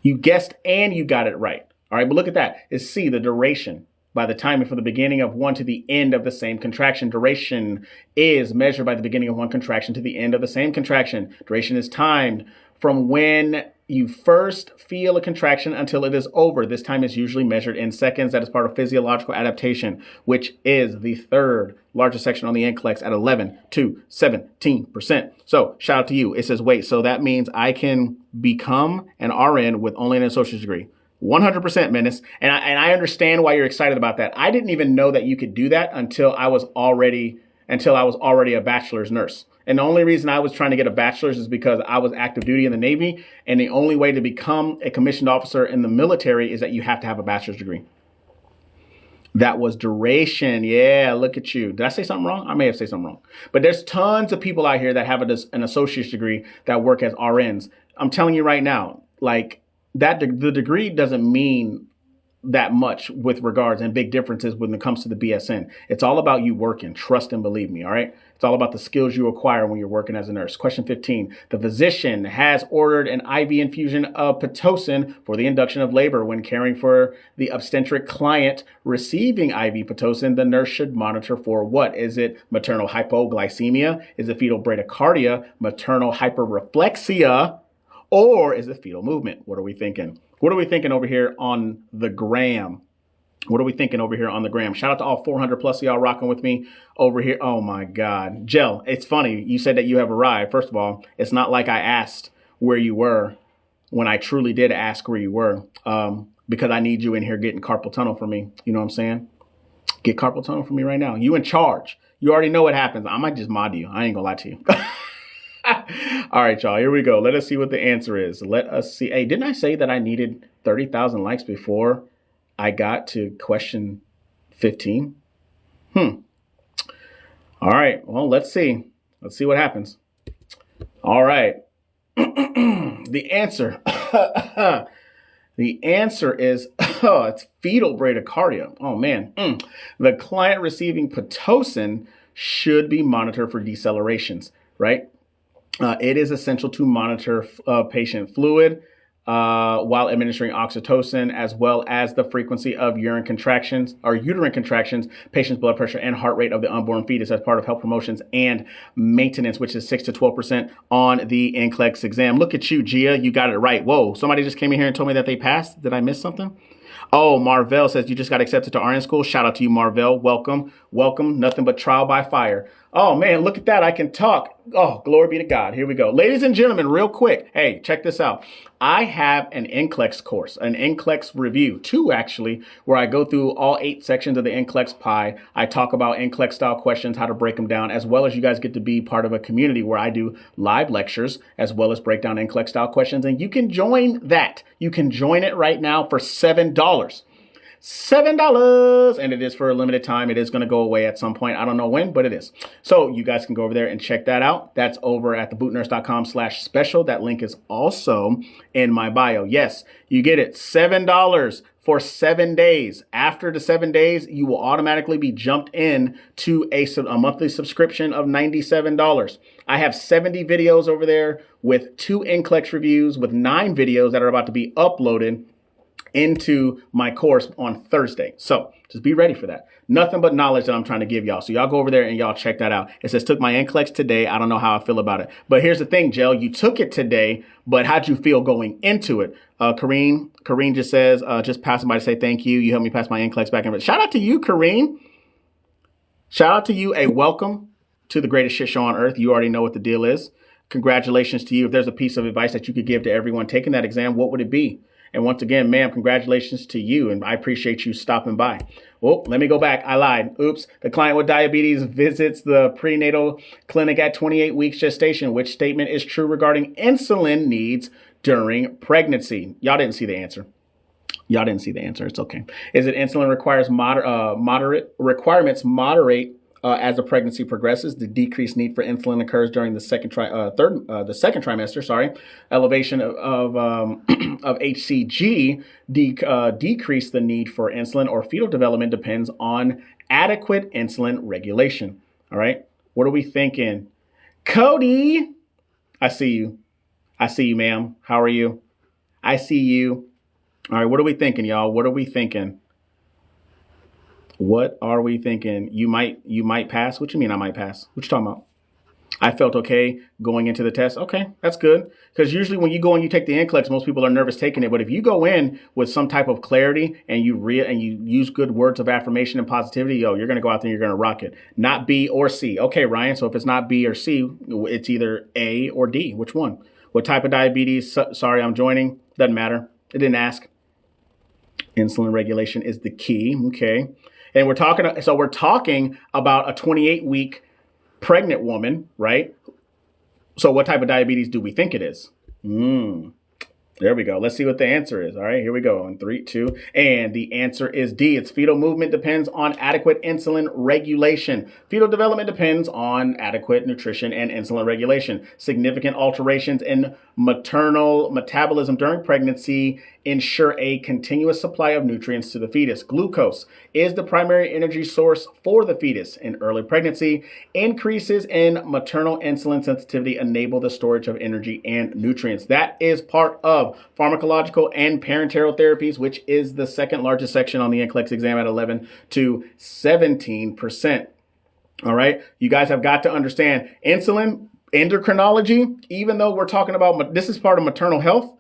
You guessed and you got it right. All right, but look at that. It's C, the duration. By the timing from the beginning of one to the end of the same contraction. Duration is measured by the beginning of one contraction to the end of the same contraction. Duration is timed from when you first feel a contraction until it is over. This time is usually measured in seconds. That is part of physiological adaptation, which is the third largest section on the NCLEX at 11 to 17%. So shout out to you. It says, wait, so that means I can become an RN with only an associate's degree. 100%, Menace. And I understand why you're excited about that. I didn't even know that you could do that until I was already a bachelor's nurse. And the only reason I was trying to get a bachelor's is because I was active duty in the Navy. And the only way to become a commissioned officer in the military is that you have to have a bachelor's degree. That was duration. Yeah, look at you. Did I say something wrong? I may have said something wrong. But there's tons of people out here that have an associate's degree that work as RNs. I'm telling you right now, like that, the degree doesn't mean that much with regards and big differences when it comes to the BSN. It's all about you working. Trust and believe me. All right. It's all about the skills you acquire when you're working as a nurse. Question 15. The physician has ordered an IV infusion of Pitocin for the induction of labor. When caring for the obstetric client receiving IV Pitocin, the nurse should monitor for what? Is it maternal hypoglycemia? Is it fetal bradycardia? Maternal hyperreflexia? Or is it fetal movement? What are we thinking? What are we thinking over here on the gram? What are we thinking over here on the gram? Shout out to all 400 plus of y'all rocking with me over here. Oh my God. Jell, it's funny. You said that you have arrived. First of all, it's not like I asked where you were when I truly did ask where you were, because I need you in here getting carpal tunnel for me. You know what I'm saying? Get carpal tunnel for me right now. You in charge. You already know what happens. I might just mod you. I ain't gonna lie to you. All right, y'all, here we go. Let us see what the answer is. Let us see. Hey, didn't I say that I needed 30,000 likes before I got to question 15? All right, well, let's see. Let's see what happens. All right. The answer. The answer is, it's fetal bradycardia. Oh, man. The client receiving Pitocin should be monitored for decelerations, right? It is essential to monitor patient fluid while administering oxytocin, as well as the frequency of uterine contractions, patient's blood pressure, and heart rate of the unborn fetus as part of health promotions and maintenance, which is 6 to 12% on the NCLEX exam. Look at you, Gia. You got it right. Whoa, somebody just came in here and told me that they passed. Did I miss something? Oh, Marvell says you just got accepted to RN school. Shout out to you, Marvell. Welcome. Welcome. Nothing but trial by fire. Oh, man, look at that. I can talk. Oh, glory be to God. Here we go. Ladies and gentlemen, real quick. Hey, check this out. I have an NCLEX course, an NCLEX review, 2 actually, where I go through all 8 sections of the NCLEX pie. I talk about NCLEX style questions, how to break them down, as well as you guys get to be part of a community where I do live lectures, as well as break down NCLEX style questions. And you can join that. You can join it right now for $7. $7. And it is for a limited time. It is going to go away at some point. I don't know when, but it is. So you guys can go over there and check that out. That's over at thebootnurse.com/special. That link is also in my bio. Yes, you get it. $7 for 7 days. After the 7 days, you will automatically be jumped in to a monthly subscription of $97. I have 70 videos over there with 2 NCLEX reviews, with 9 videos that are about to be uploaded into my course on Thursday. So just be ready for that. Nothing but knowledge that I'm trying to give y'all. So y'all go over there and y'all check that out. It says, took my NCLEX today. I don't know how I feel about it. But here's the thing, Jell, you took it today, but how'd you feel going into it? Kareen just says, just passing by to say thank you. You helped me pass my NCLEX back in. Shout out to you, Kareen. Shout out to you. A welcome to the greatest shit show on earth. You already know what the deal is. Congratulations to you. If there's a piece of advice that you could give to everyone taking that exam, what would it be? And once again, ma'am, congratulations to you. And I appreciate you stopping by. Well, let me go back. I lied. Oops. The client with diabetes visits the prenatal clinic at 28 weeks gestation. Which statement is true regarding insulin needs during pregnancy? Y'all didn't see the answer. Y'all didn't see the answer. It's okay. Is it insulin requires requirements moderate as the pregnancy progresses? The decreased need for insulin occurs during the second trimester. Sorry, elevation of HCG decrease the need for insulin, or fetal development depends on adequate insulin regulation. All right, what are we thinking? Cody, I see you. I see you, ma'am. How are you? I see you. All right, what are we thinking, y'all? What are we thinking? What are we thinking? You might pass. What you mean I might pass? What you talking about? I felt okay going into the test. Okay, that's good. Because usually when you go and you take the NCLEX, most people are nervous taking it. But if you go in with some type of clarity and you use good words of affirmation and positivity, you're going to go out there and you're going to rock it. Not B or C. Okay, Ryan. So if it's not B or C, it's either A or D. Which one? What type of diabetes? Sorry, I'm joining. Doesn't matter. It didn't ask. Insulin regulation is the key. Okay. And we're talking about a 28-week pregnant woman, right? So what type of diabetes do we think it is? There we go. Let's see what the answer is. All right, here we go. In 3, 2, and the answer is D. Its fetal movement depends on adequate insulin regulation. Fetal development depends on adequate nutrition and insulin regulation. Significant alterations in maternal metabolism during pregnancy ensure a continuous supply of nutrients to the fetus. Glucose is the primary energy source for the fetus. In early pregnancy, increases in maternal insulin sensitivity enable the storage of energy and nutrients. That is part of pharmacological and parenteral therapies, which is the second largest section on the NCLEX exam at 11 to 17%. All right. You guys have got to understand insulin, endocrinology, even though we're talking about this is part of maternal health.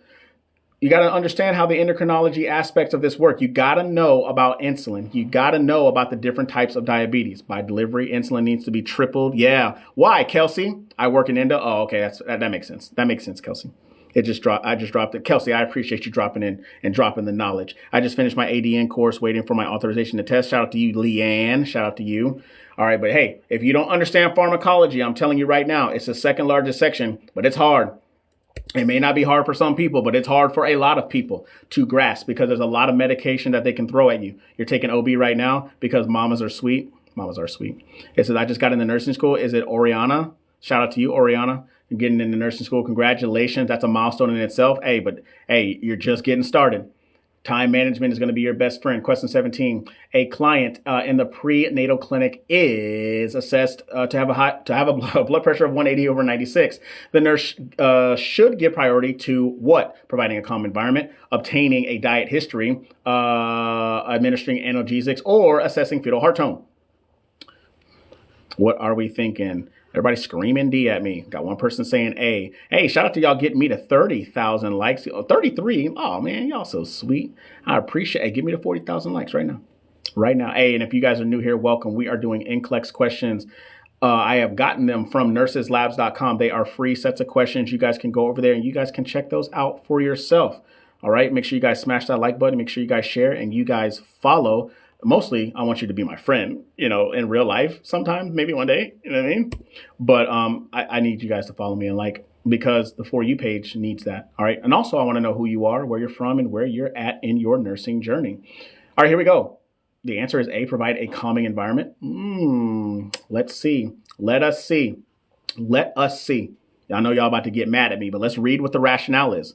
You got to understand how the endocrinology aspects of this work. You got to know about insulin. You got to know about the different types of diabetes. By delivery, insulin needs to be tripled. Yeah. Why, Kelsey? I work in endo. Oh, okay. That makes sense. That makes sense, Kelsey. I just dropped it. Kelsey, I appreciate you dropping in and dropping the knowledge. I just finished my ADN course, waiting for my authorization to test. Shout out to you, Leanne. Shout out to you. All right. But hey, if you don't understand pharmacology, I'm telling you right now, it's the second largest section, but it's hard. It may not be hard for some people, but it's hard for a lot of people to grasp because there's a lot of medication that they can throw at you. You're taking OB right now because mamas are sweet. Mamas are sweet. It says, I just got into nursing school. Is it Oriana? Shout out to you, Oriana. You're getting into nursing school. Congratulations. That's a milestone in itself. Hey, you're just getting started. Time management is going to be your best friend. Question 17. A client in the prenatal clinic is assessed to have a blood pressure of 180/96. The nurse should give priority to what? Providing a calm environment, obtaining a diet history, administering analgesics, or assessing fetal heart tone. What are we thinking? Everybody screaming D at me. Got one person saying A. Hey, shout out to y'all getting me to 30,000 likes. 33. Oh, man, y'all so sweet. I appreciate it. Give me the 40,000 likes right now. Right now. Hey, and if you guys are new here, welcome. We are doing NCLEX questions. I have gotten them from nurseslabs.com. They are free sets of questions. You guys can go over there and you guys can check those out for yourself. All right. Make sure you guys smash that like button. Make sure you guys share and you guys follow. Mostly, I want you to be my friend, in real life sometime, maybe one day, you know what I mean? But I need you guys to follow me and like, because the For You page needs that, all right? And also, I want to know who you are, where you're from, and where you're at in your nursing journey. All right, here we go. The answer is A, provide a calming environment. Let's see. Let us see. Let us see. I know y'all about to get mad at me, but let's read what the rationale is.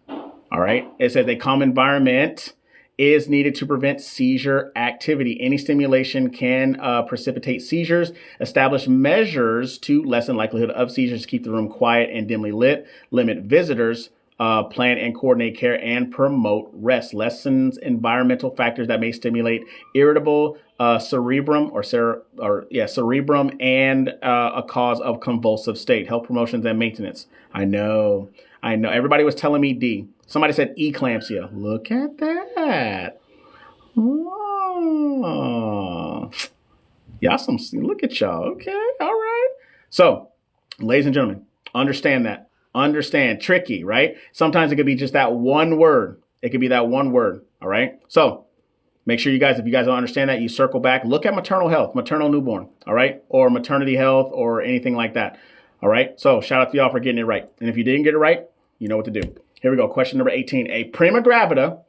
All right. It says a calm environment is needed to prevent seizure activity. Any stimulation can precipitate seizures. Establish measures to lessen likelihood of seizures. Keep the room quiet and dimly lit. Limit visitors. Plan and coordinate care and promote rest. Lessens environmental factors that may stimulate irritable cerebrum cerebrum and a cause of convulsive state. Health promotions and maintenance. I know. Everybody was telling me D. Somebody said eclampsia. Look at that. Oh. Y'all look at y'all. Okay. All right. So, ladies and gentlemen, understand that. Understand. Tricky, right? Sometimes it could be just that one word. It could be that one word. All right. So make sure you guys, if you guys don't understand that, you circle back. Look at maternal health, maternal newborn. All right. Or maternity health or anything like that. All right. So shout out to y'all for getting it right. And if you didn't get it right, you know what to do. Here we go. Question number 18. A prima gravida,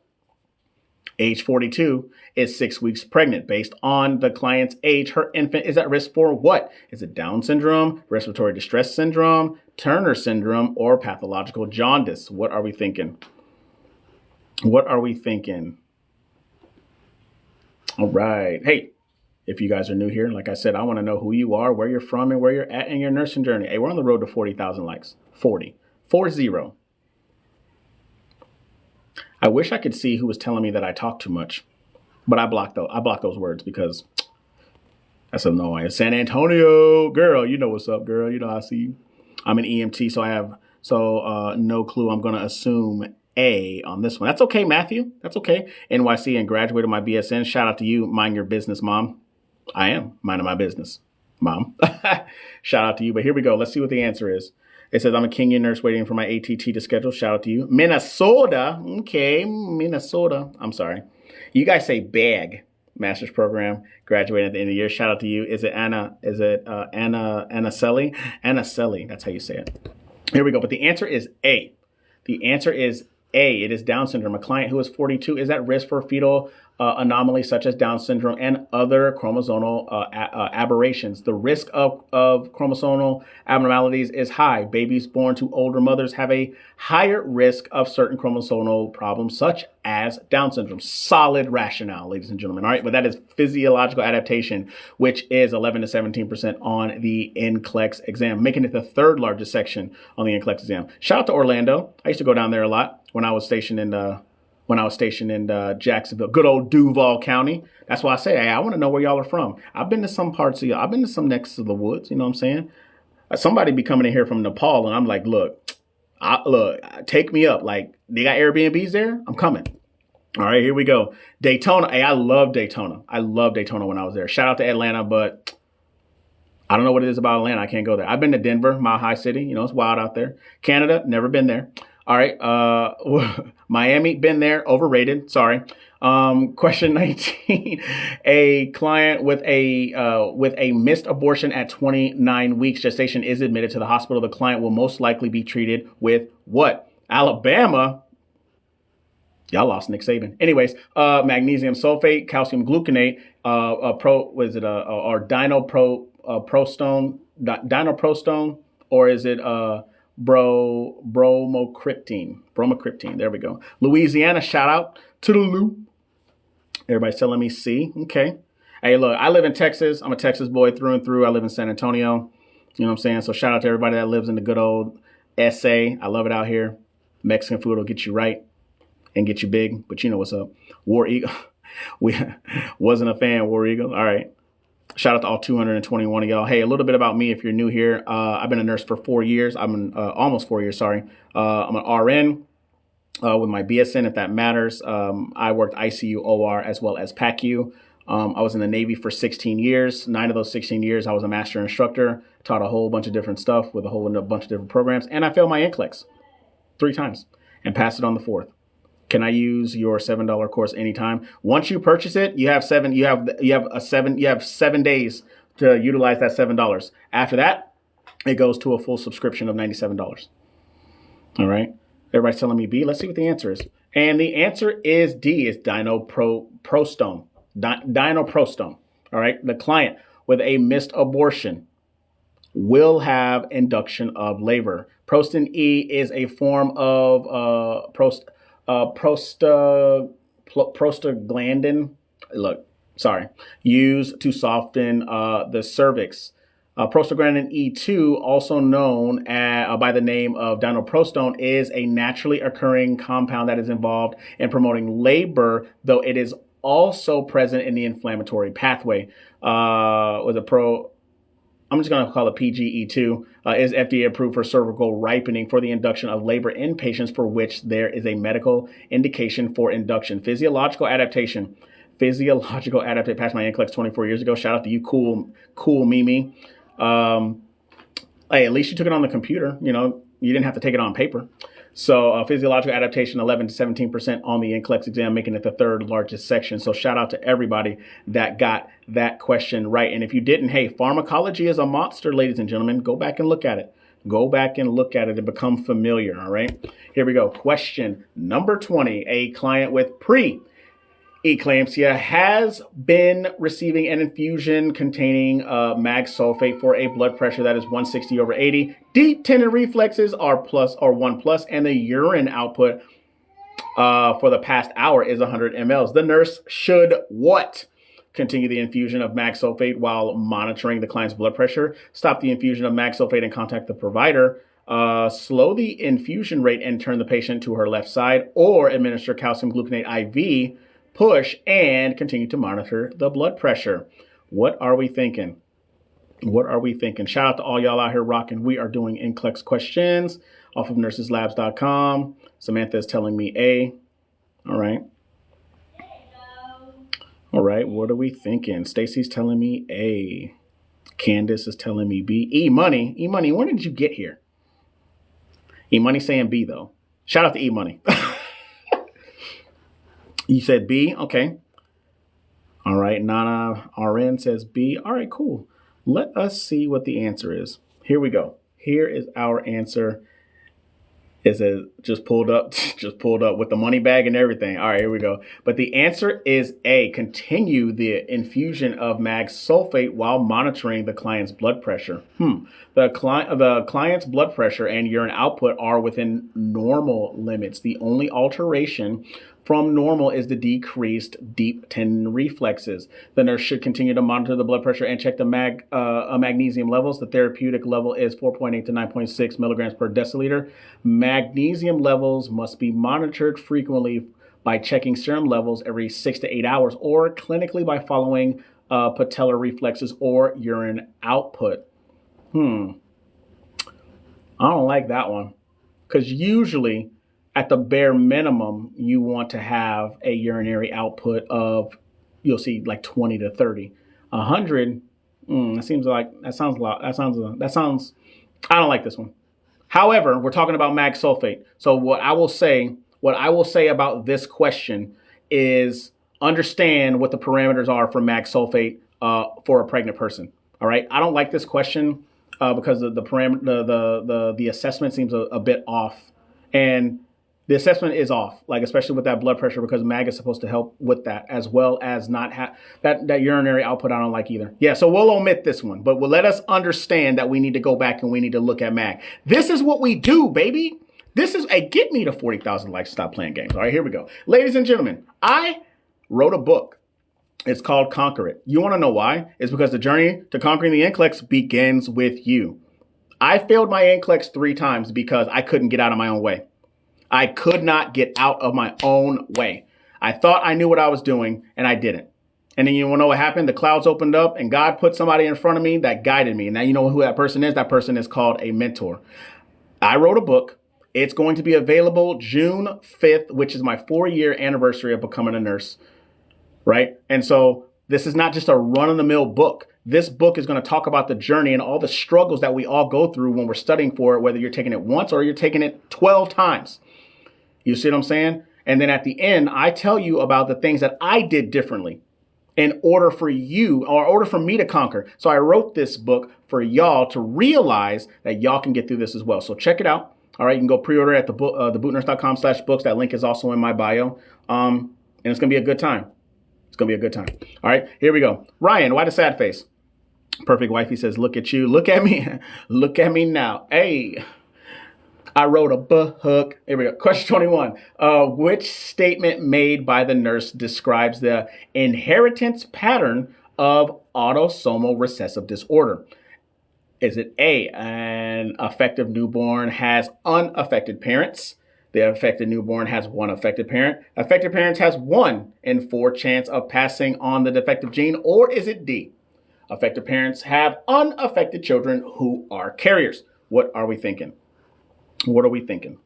age 42, is 6 weeks pregnant. Based on the client's age, her infant is at risk for what? Is it Down syndrome, respiratory distress syndrome, Turner syndrome, or pathological jaundice? What are we thinking? What are we thinking? All right. Hey, if you guys are new here, like I said, I want to know who you are, where you're from, and where you're at in your nursing journey. Hey, we're on the road to 40,000 likes. 40. 40. I wish I could see who was telling me that I talk too much, but I blocked those words because that's annoying. San Antonio, girl, you know what's up, girl. You know I see you. I'm an EMT, so I have no clue. I'm gonna assume A on this one. That's okay, Matthew. That's okay. NYC and graduated my BSN. Shout out to you. Mind your business, Mom. I am minding my business, Mom. Shout out to you. But here we go. Let's see what the answer is. It says, I'm a Kenyan nurse waiting for my ATT to schedule. Shout out to you. Minnesota. Okay, Minnesota. I'm sorry. You guys say bag. Master's program. Graduating at the end of the year. Shout out to you. Is it Anna? Is it Anna Selly? Anna Selly. That's how you say it. Here we go. But the answer is A. The answer is A. It is Down syndrome. A client who is 42 is at risk for fetal anomalies such as Down syndrome and other chromosomal aberrations. The risk of chromosomal abnormalities is high. Babies born to older mothers have a higher risk of certain chromosomal problems such as Down syndrome. Solid rationale, ladies and gentlemen. All right, but that is physiological adaptation, which is 11 to 17% on the NCLEX exam, making it the third largest section on the NCLEX exam. Shout out to Orlando. I used to go down there a lot when I was stationed in Jacksonville, good old Duval County. That's why I say, hey, I want to know where y'all are from. I've been to some parts of y'all. I've been to some next to the woods. You know what I'm saying? Somebody be coming in here from Nepal, and I'm like, look, take me up. Like, they got Airbnbs there? I'm coming. All right, here we go. Daytona. Hey, I love Daytona. I love Daytona when I was there. Shout out to Atlanta, but I don't know what it is about Atlanta. I can't go there. I've been to Denver, Mile High City. You know, it's wild out there. Canada, never been there. All right. Miami, been there. Overrated. Sorry. Question 19. A client with a missed abortion at 29 weeks gestation is admitted to the hospital. The client will most likely be treated with what? Alabama. Y'all lost Nick Saban. Anyways, magnesium sulfate, calcium gluconate, dinoprostone, or is it bromocriptine. There we go. Louisiana, shout out to the Lou. Everybody's telling me C. Okay. Hey, look, I live in Texas. I'm a Texas boy through and through. I live in San Antonio. You know what I'm saying? So shout out to everybody that lives in the good old SA. I love it out here. Mexican food will get you right and get you big, but you know what's up. War Eagle. We wasn't a fan, War Eagle. All right. Shout out to all 221 of y'all. Hey, a little bit about me if you're new here. I've been a nurse for 4 years. Almost 4 years, sorry. I'm an RN with my BSN, if that matters. I worked ICU, OR, as well as PACU. I was in the Navy for 16 years. 9 of those 16 years, I was a master instructor, taught a whole bunch of different stuff with a bunch of different programs. And I failed my NCLEX 3 times and passed it on the 4th. Can I use your $7 course anytime? Once you purchase it, you have 7 days to utilize that $7. After that, it goes to a full subscription of $97. All right. Everybody's telling me B. Let's see what the answer is. And the answer is D, is dinoprostone. Dinoprostone. All right. The client with a missed abortion will have induction of labor. Prostin E is a form of prostaglandin. Look, sorry, used to soften the cervix. Prostaglandin E2, also known by the name of dinoprostone, is a naturally occurring compound that is involved in promoting labor, though it is also present in the inflammatory pathway. I'm just going to call it PGE2, is FDA approved for cervical ripening for the induction of labor in patients for which there is a medical indication for induction. Physiological adaptation. Passed my NCLEX 24 years ago. Shout out to you, cool Mimi. Hey, at least you took it on the computer. You know, you didn't have to take it on paper. So physiological adaptation, 11 to 17% on the NCLEX exam, making it the third largest section. So shout out to everybody that got that question right. And if you didn't, hey, pharmacology is a monster, ladies and gentlemen. Go back and look at it. Go back and look at it and become familiar, all right? Here we go. Question number 20. A client with pre-eclampsia has been receiving an infusion containing mag sulfate for a blood pressure that is 160/80. Deep tendon reflexes are plus or 1+, and the urine output for the past hour is 100 mLs. The nurse should what? Continue the infusion of mag sulfate while monitoring the client's blood pressure. Stop the infusion of mag sulfate and contact the provider. Slow the infusion rate and turn the patient to her left side, or administer calcium gluconate IV. Push and continue to monitor the blood pressure. What are we thinking? What are we thinking? Shout out to all y'all out here rocking. We are doing NCLEX questions off of nurseslabs.com. Samantha is telling me A. All right. All right. What are we thinking? Stacy's telling me A. Candace is telling me B. E-Money. E-Money, when did you get here? E-Money saying B, though. Shout out to E-Money. You said B? Okay. All right. Nana RN says B. All right, cool. Let us see what the answer is. Here we go. Here is our answer. It says just pulled up with the money bag and everything. All right, here we go. But the answer is A. Continue the infusion of mag sulfate while monitoring the client's blood pressure. The client's blood pressure and urine output are within normal limits. The only alteration from normal is the decreased deep tendon reflexes. The nurse should continue to monitor the blood pressure and check the magnesium levels. The therapeutic level is 4.8 to 9.6 milligrams per deciliter. Magnesium levels must be monitored frequently by checking serum levels every 6 to 8 hours, or clinically by following patellar reflexes or urine output. I don't like that one, because usually at the bare minimum, you want to have a urinary output of, you'll see, like 20 to 30. 100, that sounds a lot. I don't like this one. However, we're talking about mag sulfate. So what I will say about this question is understand what the parameters are for mag sulfate for a pregnant person. All right. I don't like this question because the assessment seems a bit off, and the assessment is off, like especially with that blood pressure, because mag is supposed to help with that, as well as not have that urinary output. I don't like either. Yeah, so we'll omit this one, but we'll let us understand that we need to go back and we need to look at mag. This is what we do, baby. This is a get me to 40,000 likes. Stop playing games. All right, here we go, ladies and gentlemen. I wrote a book. It's called Conquer It. You want to know why? It's because the journey to conquering the NCLEX begins with you. I failed my NCLEX 3 times because I couldn't get out of my own way. I could not get out of my own way. I thought I knew what I was doing, and I didn't. And then you want to know what happened? The clouds opened up, and God put somebody in front of me that guided me. And now you know who that person is. That person is called a mentor. I wrote a book. It's going to be available June 5th, which is my 4-year anniversary of becoming a nurse, right? And so this is not just a run-of-the-mill book. This book is going to talk about the journey and all the struggles that we all go through when we're studying for it, whether you're taking it once or you're taking it 12 times. You see what I'm saying? And then at the end, I tell you about the things that I did differently in order for you, or in order for me to conquer. So I wrote this book for y'all to realize that y'all can get through this as well. So check it out. All right, you can go pre-order at thebootnurse.com/books. That link is also in my bio. And it's going to be a good time. It's going to be a good time. All right, here we go. Ryan, why the sad face? Perfect Wifey says, look at you. Look at me. Look at me now. Hey, I wrote a book. Here we go. Question 21. Which statement made by the nurse describes the inheritance pattern of autosomal recessive disorder? Is it A, an affected newborn has unaffected parents? The affected newborn has one affected parent. Affected parents has 1 in 4 chance of passing on the defective gene. Or is it D, affected parents have unaffected children who are carriers? What are we thinking? What are we thinking?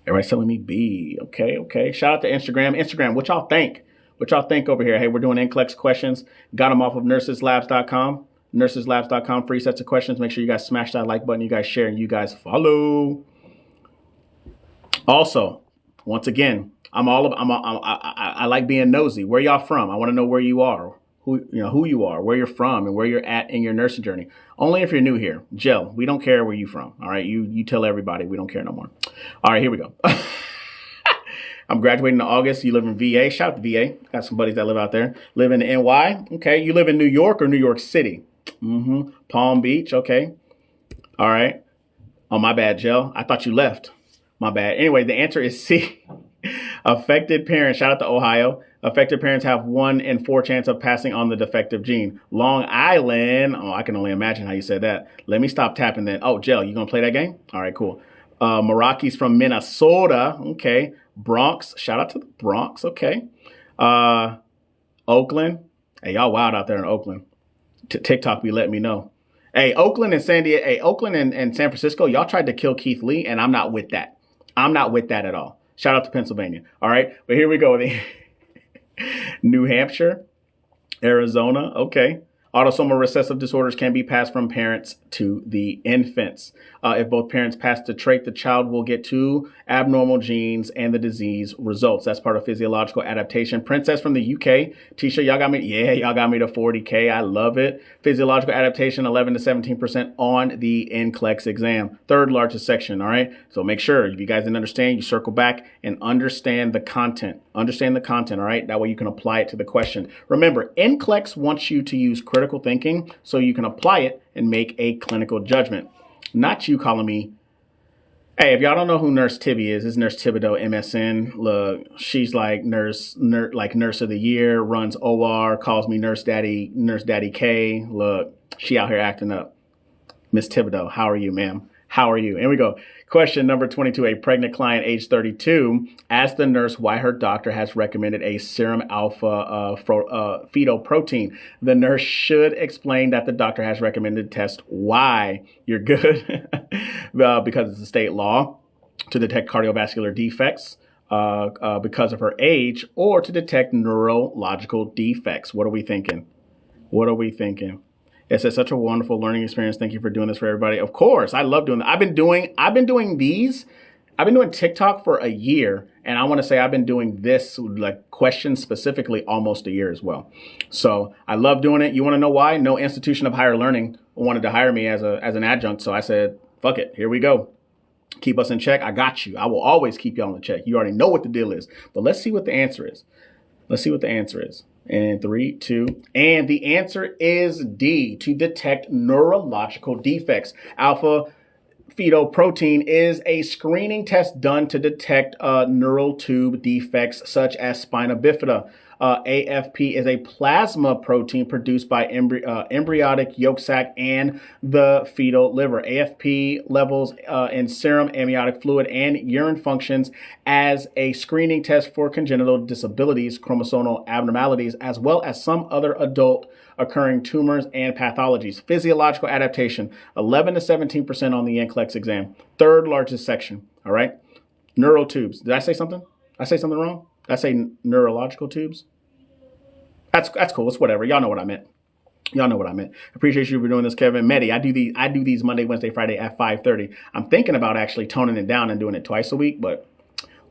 Everybody's telling me B. Okay. Shout out to Instagram. Instagram, what y'all think? What y'all think over here? Hey, we're doing NCLEX questions. Got them off of nurseslabs.com. Nurseslabs.com, free sets of questions. Make sure you guys smash that like button, you guys share, and you guys follow. Also, once again, I like being nosy. Where y'all from? I want to know where you are, who you are, where you're from, and where you're at in your nursing journey. Only if you're new here. Jill, we don't care where you from. All right, you tell everybody we don't care no more. All right, here we go. I'm graduating in August. You live in VA. Shout out to VA. Got some buddies that live out there. Live in NY. Okay. You live in New York or New York City? Palm Beach. Okay. All right. Oh, my bad, Jill. I thought you left. My bad. Anyway, the answer is C. Affected parents. Shout out to Ohio. Affected parents have 1 in 4 chance of passing on the defective gene. Long Island. Oh, I can only imagine how you said that. Let me stop tapping then. Oh, Jill, you going to play that game? All right, cool. Meraki's from Minnesota. Okay. Bronx. Shout out to the Bronx. Okay. Oakland. Hey, y'all wild out there in Oakland. TikTok be letting me know. Hey, Oakland and San Diego. Hey, Oakland and San Francisco. Y'all tried to kill Keith Lee, and I'm not with that. I'm not with that at all. Shout out to Pennsylvania. All right. But here we go. New Hampshire, Arizona. Okay. Autosomal recessive disorders can be passed from parents to the infants. If both parents pass the trait, the child will get 2 abnormal genes and the disease results. That's part of physiological adaptation. Princess from the UK. Tisha, y'all got me. Yeah, y'all got me to 40K. I love it. Physiological adaptation, 11 to 17% on the NCLEX exam. 3rd largest section. All right. So make sure if you guys didn't understand, you circle back and understand the content. Understand the content. All right. That way you can apply it to the question. Remember, NCLEX wants you to use critical thinking so you can apply it and make a clinical judgment. Not you calling me. Hey, if y'all don't know who Nurse Tibby is, it's Nurse Thibodeau MSN. Look, she's like nurse of the year, runs OR, calls me Nurse Daddy K. Look, she out here acting up. Miss Thibodeau, how are you, ma'am? How are you? Here we go. Question number 22. A pregnant client, age 32, asked the nurse why her doctor has recommended a serum alpha fetal protein. The nurse should explain that the doctor has recommended test why. You're good. Because it's a state law to detect cardiovascular defects because of her age, or to detect neurological defects. What are we thinking? What are we thinking? It's such a wonderful learning experience. Thank you for doing this for everybody. Of course, I love doing that. I've been doing these. I've been doing TikTok for a year, and I want to say I've been doing this like questions specifically almost a year as well. So I love doing it. You want to know why? No institution of higher learning wanted to hire me as an adjunct. So I said, fuck it. Here we go. Keep us in check. I got you. I will always keep y'all in check. You already know what the deal is. But let's see what the answer is. Let's see what the answer is. And 3, 2, and the answer is D, to detect neurological defects. Alpha fetoprotein is a screening test done to detect neural tube defects such as spina bifida. AFP is a plasma protein produced by embryonic yolk sac and the fetal liver. AFP levels in serum amniotic fluid and urine functions as a screening test for congenital disabilities, chromosomal abnormalities, as well as some other adult occurring tumors and pathologies. Physiological adaptation, 11 to 17% on the NCLEX exam. 3rd largest section, all right? Neural tubes. Did I say something? Did I say something wrong? Did I say neurological tubes? That's cool. It's whatever. Y'all know what I meant. Y'all know what I meant. Appreciate you for doing this, Kevin. Medi, I do these Monday, Wednesday, Friday at 5:30. I'm thinking about actually toning it down and doing it twice a week, but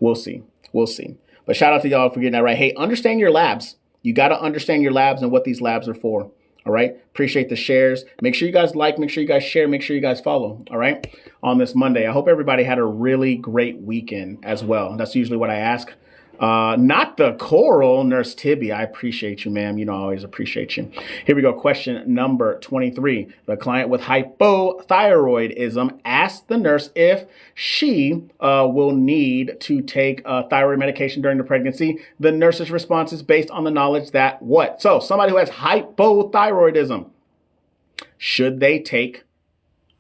we'll see. We'll see. But shout out to y'all for getting that right. Hey, understand your labs. You got to understand your labs and what these labs are for. All right. Appreciate the shares. Make sure you guys like, make sure you guys share, make sure you guys follow. All right. On this Monday. I hope everybody had a really great weekend as well. That's usually what I ask. Not the coral, Nurse Tibby. I appreciate you, ma'am. You know, I always appreciate you. Here we go. Question number 23. The client with hypothyroidism asked the nurse if she will need to take thyroid medication during the pregnancy. The nurse's response is based on the knowledge that what? So somebody who has hypothyroidism, should they take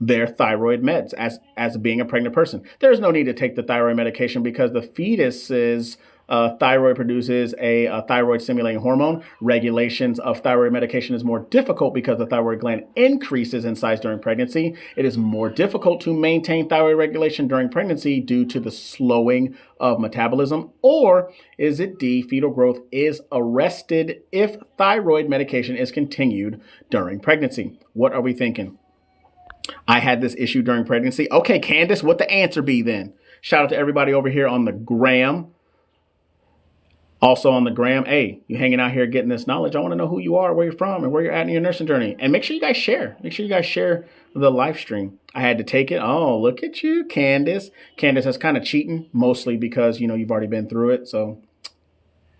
their thyroid meds as being a pregnant person? There's no need to take the thyroid medication because the fetus's thyroid produces a thyroid stimulating hormone. Regulations of thyroid medication is more difficult because the thyroid gland increases in size during pregnancy. It is more difficult to maintain thyroid regulation during pregnancy due to the slowing of metabolism. Or is it D, fetal growth is arrested if thyroid medication is continued during pregnancy? What are we thinking? I had this issue during pregnancy. Okay, Candace, what the answer be then? Shout out to everybody over here on the gram. Also on the gram, hey, you hanging out here getting this knowledge. I want to know who you are, where you're from, and where you're at in your nursing journey. And make sure you guys share. Make sure you guys share the live stream. I had to take it. Oh, look at you, Candace. Candace, that's kind of cheating, mostly because, you know, you've already been through it. So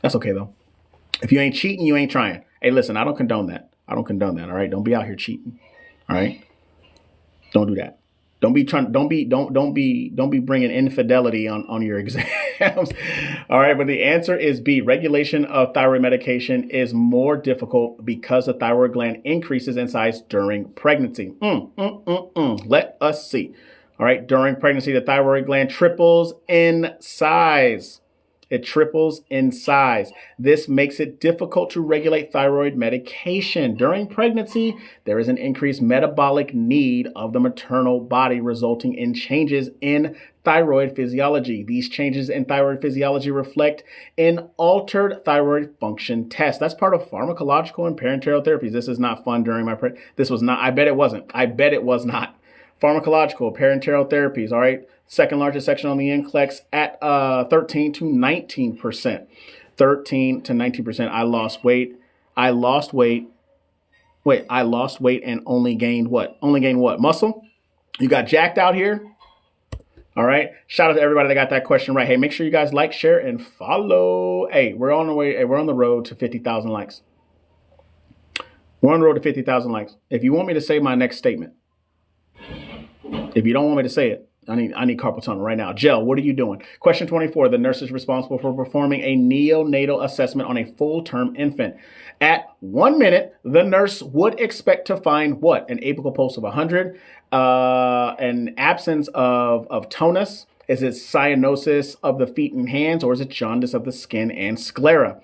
that's okay, though. If you ain't cheating, you ain't trying. Hey, listen, I don't condone that. I don't condone that, all right? Don't be out here cheating, all right? Don't do that. Don't be bringing infidelity on your exams. All right. But the answer is B. Regulation of thyroid medication is more difficult because the thyroid gland increases in size during pregnancy. Let us see. All right. During pregnancy, the thyroid gland triples in size. It triples in size. This makes it difficult to regulate thyroid medication. During pregnancy, there is an increased metabolic need of the maternal body, resulting in changes in thyroid physiology. These changes in thyroid physiology reflect in altered thyroid function tests. That's part of pharmacological and parenteral therapies. This is not fun during my this was not. I bet it wasn't. I bet it was not. Pharmacological, parenteral therapies, all right? Second largest section on the NCLEX at 13 to 19%. 13 to 19%. I lost weight. I lost weight and only gained what? Only gained what? Muscle? You got jacked out here? All right. Shout out to everybody that got that question right. Hey, make sure you guys like, share, and follow. Hey, we're on the way. Hey, we're on the road to 50,000 likes. We're on the road to 50,000 likes. If you want me to say my next statement, if you don't want me to say it, I need carpal tunnel right now. Jill, what are you doing? Question 24. The nurse is responsible for performing a neonatal assessment on a full-term infant. At 1 minute, the nurse would expect to find what? An apical pulse of 100, an absence of tonus. Is it cyanosis of the feet and hands, or is it jaundice of the skin and sclera?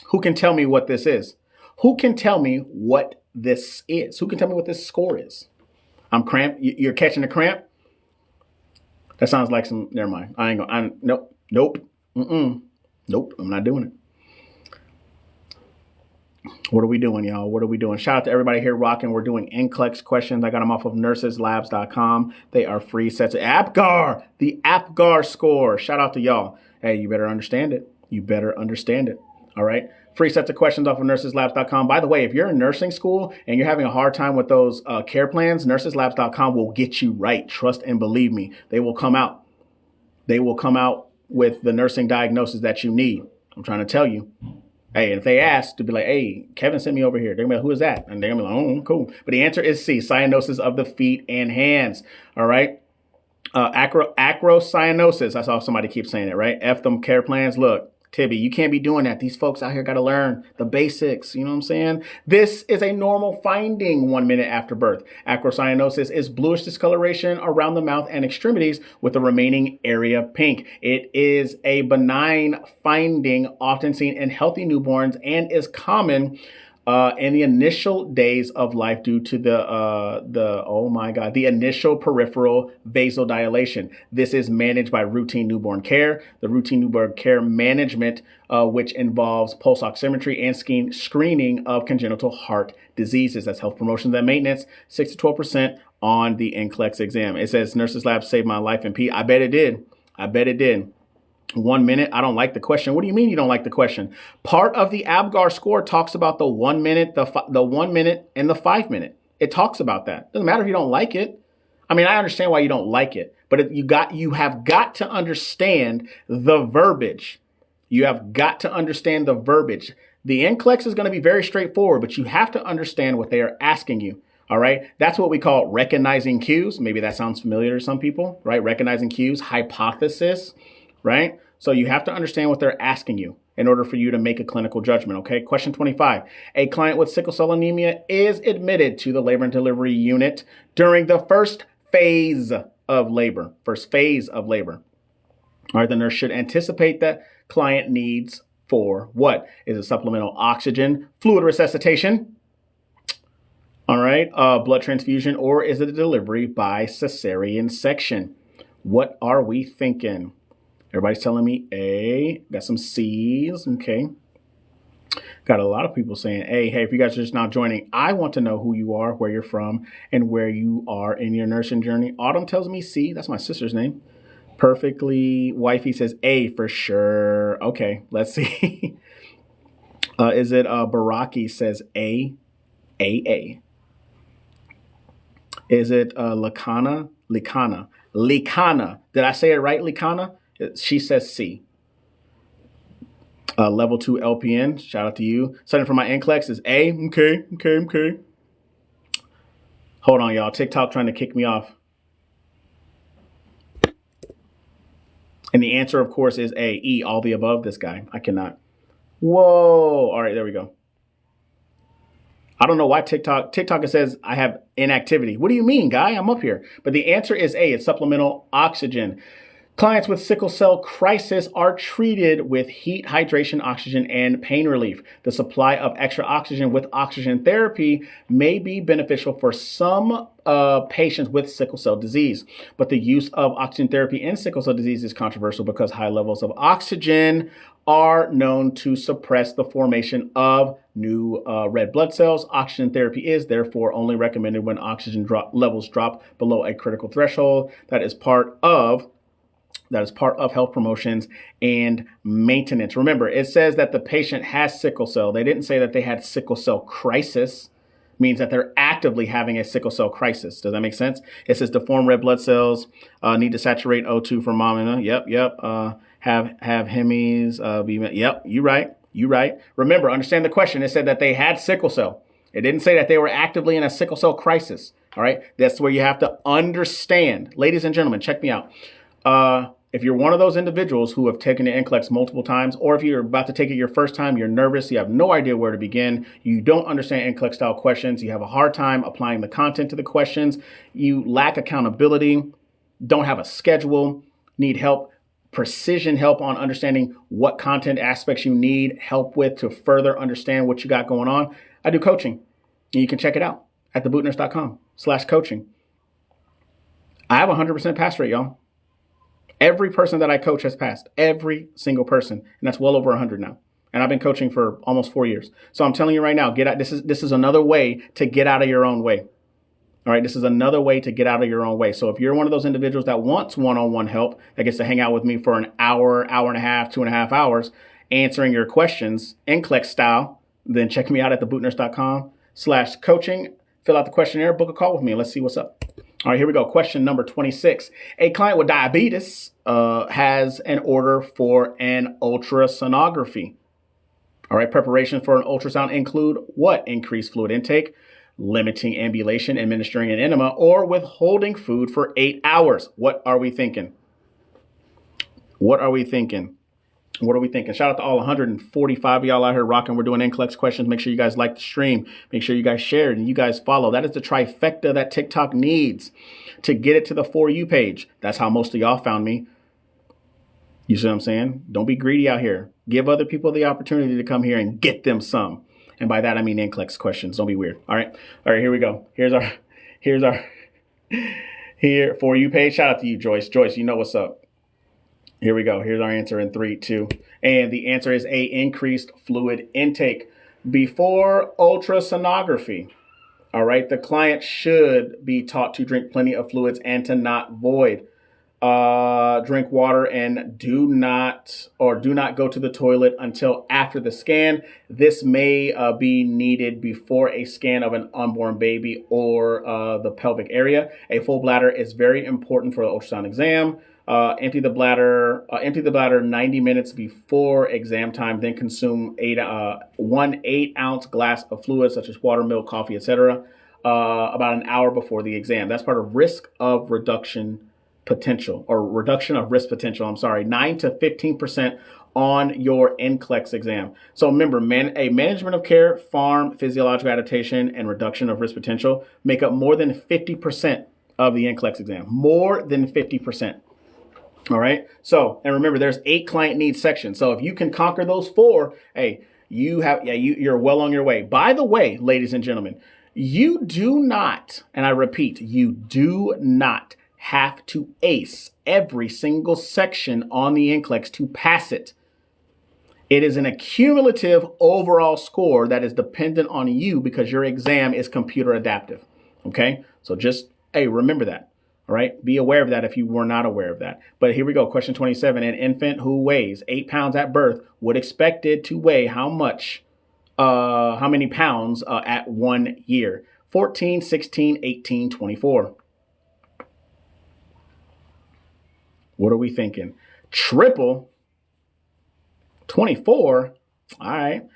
Who can tell me what this is? Who can tell me what this is? Who can tell me what this score is? I'm cramp. You're catching a cramp? That sounds like some, never mind. I ain't going, nope. Nope, I'm not doing it. What are we doing, y'all? What are we doing? Shout out to everybody here rocking. We're doing NCLEX questions. I got them off of nurseslabs.com. They are free sets of APGAR, the APGAR score. Shout out to y'all. Hey, you better understand it. You better understand it. All right. Free sets of questions off of nurseslabs.com. By the way, if you're in nursing school and you're having a hard time with those care plans, nurseslabs.com will get you right. Trust and believe me, they will come out. They will come out with the nursing diagnosis that you need. I'm trying to tell you. Hey, and if they ask to be like, hey, Kevin sent me over here, they're gonna be like, who is that? And they're gonna be like, oh, cool. But the answer is C, cyanosis of the feet and hands. All right. Acrocyanosis. I saw somebody keep saying it, right? F them care plans. Look. Tibby, you can't be doing that. These folks out here got to learn the basics. You know what I'm saying? This is a normal finding 1 minute after birth. Acrocyanosis is bluish discoloration around the mouth and extremities with the remaining area pink. It is a benign finding often seen in healthy newborns and is common in the initial days of life due to the initial peripheral vasodilation. This is managed by routine newborn care. The routine newborn care management, which involves pulse oximetry and screening of congenital heart diseases. That's health promotions and maintenance, 6 to 12% on the NCLEX exam. It says Nurses Lab saved my life in P. I bet it did. I bet it did. 1 minute. I don't like the question. What do you mean you don't like the question? Part of the ABGAR score talks about the 1 minute, the 1 minute, and the 5 minute. It talks about that. Doesn't matter if you don't like it. I mean, I understand why you don't like it, but you have got to understand the verbiage. You have got to understand the verbiage. The NCLEX is going to be very straightforward, but you have to understand what they are asking you. All right. That's what we call recognizing cues. Maybe that sounds familiar to some people, right? Recognizing cues, hypothesis, right? So you have to understand what they're asking you in order for you to make a clinical judgment. Okay. Question 25. A client with sickle cell anemia is admitted to the labor and delivery unit during the first phase of labor. First phase of labor. All right. The nurse should anticipate that client needs for what? Is it supplemental oxygen, fluid resuscitation? All right, blood transfusion, or is it a delivery by cesarean section? What are we thinking? Everybody's telling me A. Got some C's. Okay. Got a lot of people saying A. Hey, if you guys are just now joining, I want to know who you are, where you're from, and where you are in your nursing journey. Autumn tells me C. That's my sister's name. Perfectly Wifey says A for sure. Okay, let's see. Is it Baraki says A? A. Is it Likana? Did I say it right, Likana? She says C. Level 2 LPN, shout out to you. Setting for my NCLEX is A. Okay. Hold on, y'all. TikTok trying to kick me off. And the answer, of course, is A. E, all the above. This guy. I cannot. Whoa. All right, there we go. I don't know why TikTok says I have inactivity. What do you mean, guy? I'm up here. But the answer is A. It's supplemental oxygen. Clients with sickle cell crisis are treated with heat, hydration, oxygen, and pain relief. The supply of extra oxygen with oxygen therapy may be beneficial for some patients with sickle cell disease. But the use of oxygen therapy in sickle cell disease is controversial because high levels of oxygen are known to suppress the formation of new red blood cells. Oxygen therapy is therefore only recommended when oxygen levels drop below a critical threshold. That is part of health promotions and maintenance. Remember, it says that the patient has sickle cell. They didn't say that they had sickle cell crisis. Means that they're actively having a sickle cell crisis. Does that make sense? It says deformed red blood cells need to saturate O2 for mom. Yep. Have hemis be. Yep. You right. Remember, understand the question. It said that they had sickle cell. It didn't say that they were actively in a sickle cell crisis. All right. That's where you have to understand. Ladies and gentlemen, check me out. If you're one of those individuals who have taken the NCLEX multiple times, or if you're about to take it your first time, you're nervous, you have no idea where to begin, you don't understand NCLEX style questions, you have a hard time applying the content to the questions, you lack accountability, don't have a schedule, need help, precision help on understanding what content aspects you need help with to further understand what you got going on, I do coaching. And you can check it out at thebootnurse.com/coaching. I have a 100% pass rate, y'all. Every person that I coach has passed. Every single person. And that's well over 100 now. And I've been coaching for almost 4 years. So I'm telling you right now, get out. This is another way to get out of your own way. All right. This is another way to get out of your own way. So if you're one of those individuals that wants one-on-one help, that gets to hang out with me for an hour, hour and a half, 2.5 hours, answering your questions, NCLEX style, then check me out at thebootnurse.com/coaching. Fill out the questionnaire, book a call with me, and let's see what's up. All right, here we go. Question number 26. A client with diabetes has an order for an ultrasonography. All right, preparation for an ultrasound include what? Increased fluid intake, limiting ambulation, administering an enema, or withholding food for 8 hours. What are we thinking? Shout out to all 145 of y'all out here rocking. We're doing NCLEX questions. Make sure you guys like the stream. Make sure you guys share it and you guys follow. That is the trifecta that TikTok needs to get it to the For You page. That's how most of y'all found me. You see what I'm saying? Don't be greedy out here. Give other people the opportunity to come here and get them some. And by that, I mean NCLEX questions. Don't be weird. All right, here we go. Here's our For You page. Shout out to you, Joyce. Joyce, you know what's up. Here we go. Here's our answer in 3, 2. And the answer is A, increased fluid intake. Before ultrasonography, all right, the client should be taught to drink plenty of fluids and to not void. drink water, and do not go to the toilet until after the scan. This may be needed before a scan of an unborn baby or the pelvic area. A full bladder is very important for the ultrasound exam. Empty the bladder 90 minutes before exam time. Then consume 1 8-ounce glass of fluid such as water, milk, coffee, etc. About an hour before the exam. That's part of risk of reduction potential, or reduction of risk potential. I'm sorry, 9 to 15% on your NCLEX exam. So remember, a management of care, farm, physiological adaptation, and reduction of risk potential make up more than 50% of the NCLEX exam. More than 50%. All right. So, and remember, there's 8 client needs sections. So if you can conquer those 4, hey, you're well on your way. By the way, ladies and gentlemen, you do not, and I repeat, you do not have to ace every single section on the NCLEX to pass it. It is an accumulative overall score that is dependent on you because your exam is computer adaptive. Okay. So just, hey, remember that. All right. Be aware of that if you were not aware of that. But here we go. Question 27. An infant who weighs 8 pounds at birth would expected to weigh how many pounds at 1 year? 14, 16, 18, 24. What are we thinking? Triple? 24? All right.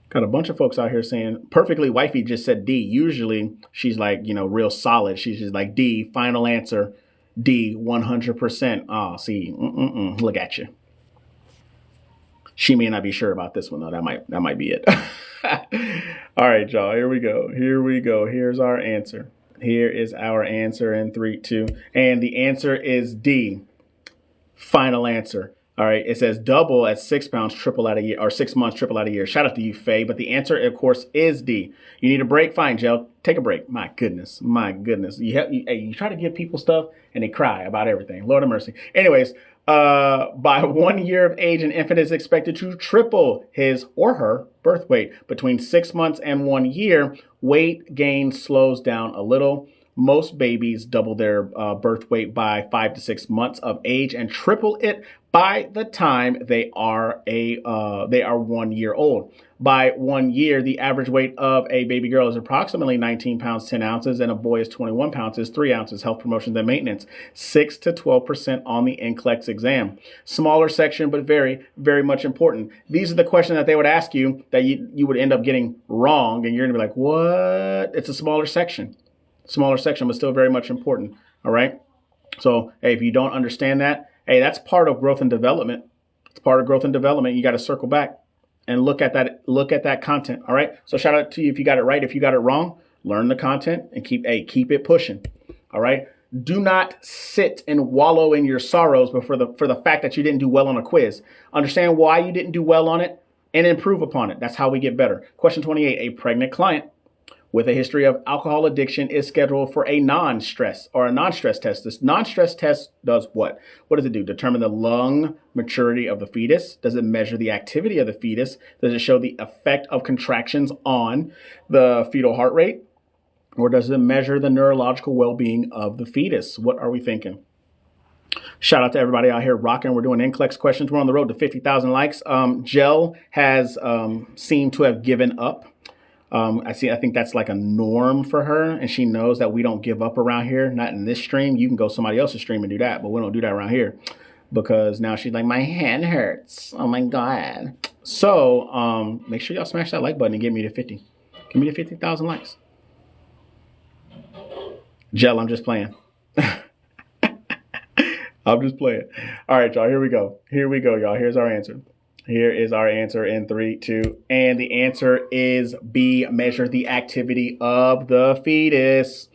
Got a bunch of folks out here saying, perfectly wifey just said D. Usually she's like, real solid. She's just like D, final answer, D, 100%. Oh, see, look at you. She may not be sure about this one, though. That might be it. All right, y'all, here we go. Here's our answer. Here is our answer in 3, 2. And the answer is D, final answer. All right, it says double at 6 pounds, triple at a year, or 6 months, triple at a year. Shout out to you, Faye. But the answer, of course, is D. You need a break? Fine, Jill. Take a break. My goodness. You try to give people stuff and they cry about everything. Lord of mercy. Anyways, by 1 year of age, an infant is expected to triple his or her birth weight. Between 6 months and 1 year, weight gain slows down a little. Most babies double their birth weight by 5 to 6 months of age and triple it by the time they are 1 year old. By 1 year, the average weight of a baby girl is approximately 19 pounds, 10 ounces, and a boy is 21 pounds, 3 ounces. Health promotions and maintenance, 6 to 12% on the NCLEX exam. Smaller section, but very, very much important. These are the questions that they would ask you that you would end up getting wrong, and you're gonna be like, what? It's a smaller section, but still very much important. All right. So, hey, if you don't understand that, hey, that's part of growth and development. It's part of growth and development. You got to circle back and look at that content. All right. So shout out to you if you got it right. If you got it wrong, learn the content and keep it pushing. All right. Do not sit and wallow in your sorrows for the fact that you didn't do well on a quiz. Understand why you didn't do well on it and improve upon it. That's how we get better. Question 28, a pregnant client with a history of alcohol addiction is scheduled for a non-stress test. This non-stress test does what? What does it do? Determine the lung maturity of the fetus. Does it measure the activity of the fetus? Does it show the effect of contractions on the fetal heart rate? Or does it measure the neurological well-being of the fetus? What are we thinking? Shout out to everybody out here rocking. We're doing NCLEX questions. We're on the road to 50,000 likes. Jell has seemed to have given up. I think that's like a norm for her, and she knows that we don't give up around here. Not in this stream. You can go somebody else's stream and do that, but we don't do that around here because now she's like, my hand hurts. Oh my God. So make sure y'all smash that like button and get me to 50. Give me to 50,000 likes. Jell, I'm just playing. I'm just playing. All right, y'all. Here we go, y'all. Here's our answer. Here is our answer in 3, 2, and the answer is B, measure the activity of the fetus.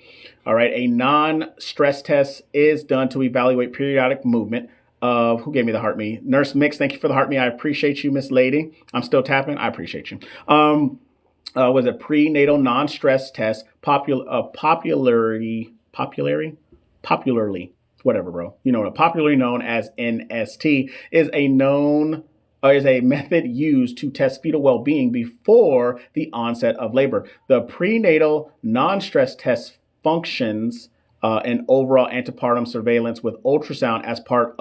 All right, a non-stress test is done to evaluate periodic movement of, who gave me the heart me? Nurse Mix, thank you for the heart me. I appreciate you, Miss Lady. I'm still tapping. I appreciate you. Was a prenatal non-stress test, popularly, whatever, bro. Popularly known as NST, is a method used to test fetal well-being before the onset of labor. The prenatal non-stress test functions and overall antepartum surveillance with ultrasound as part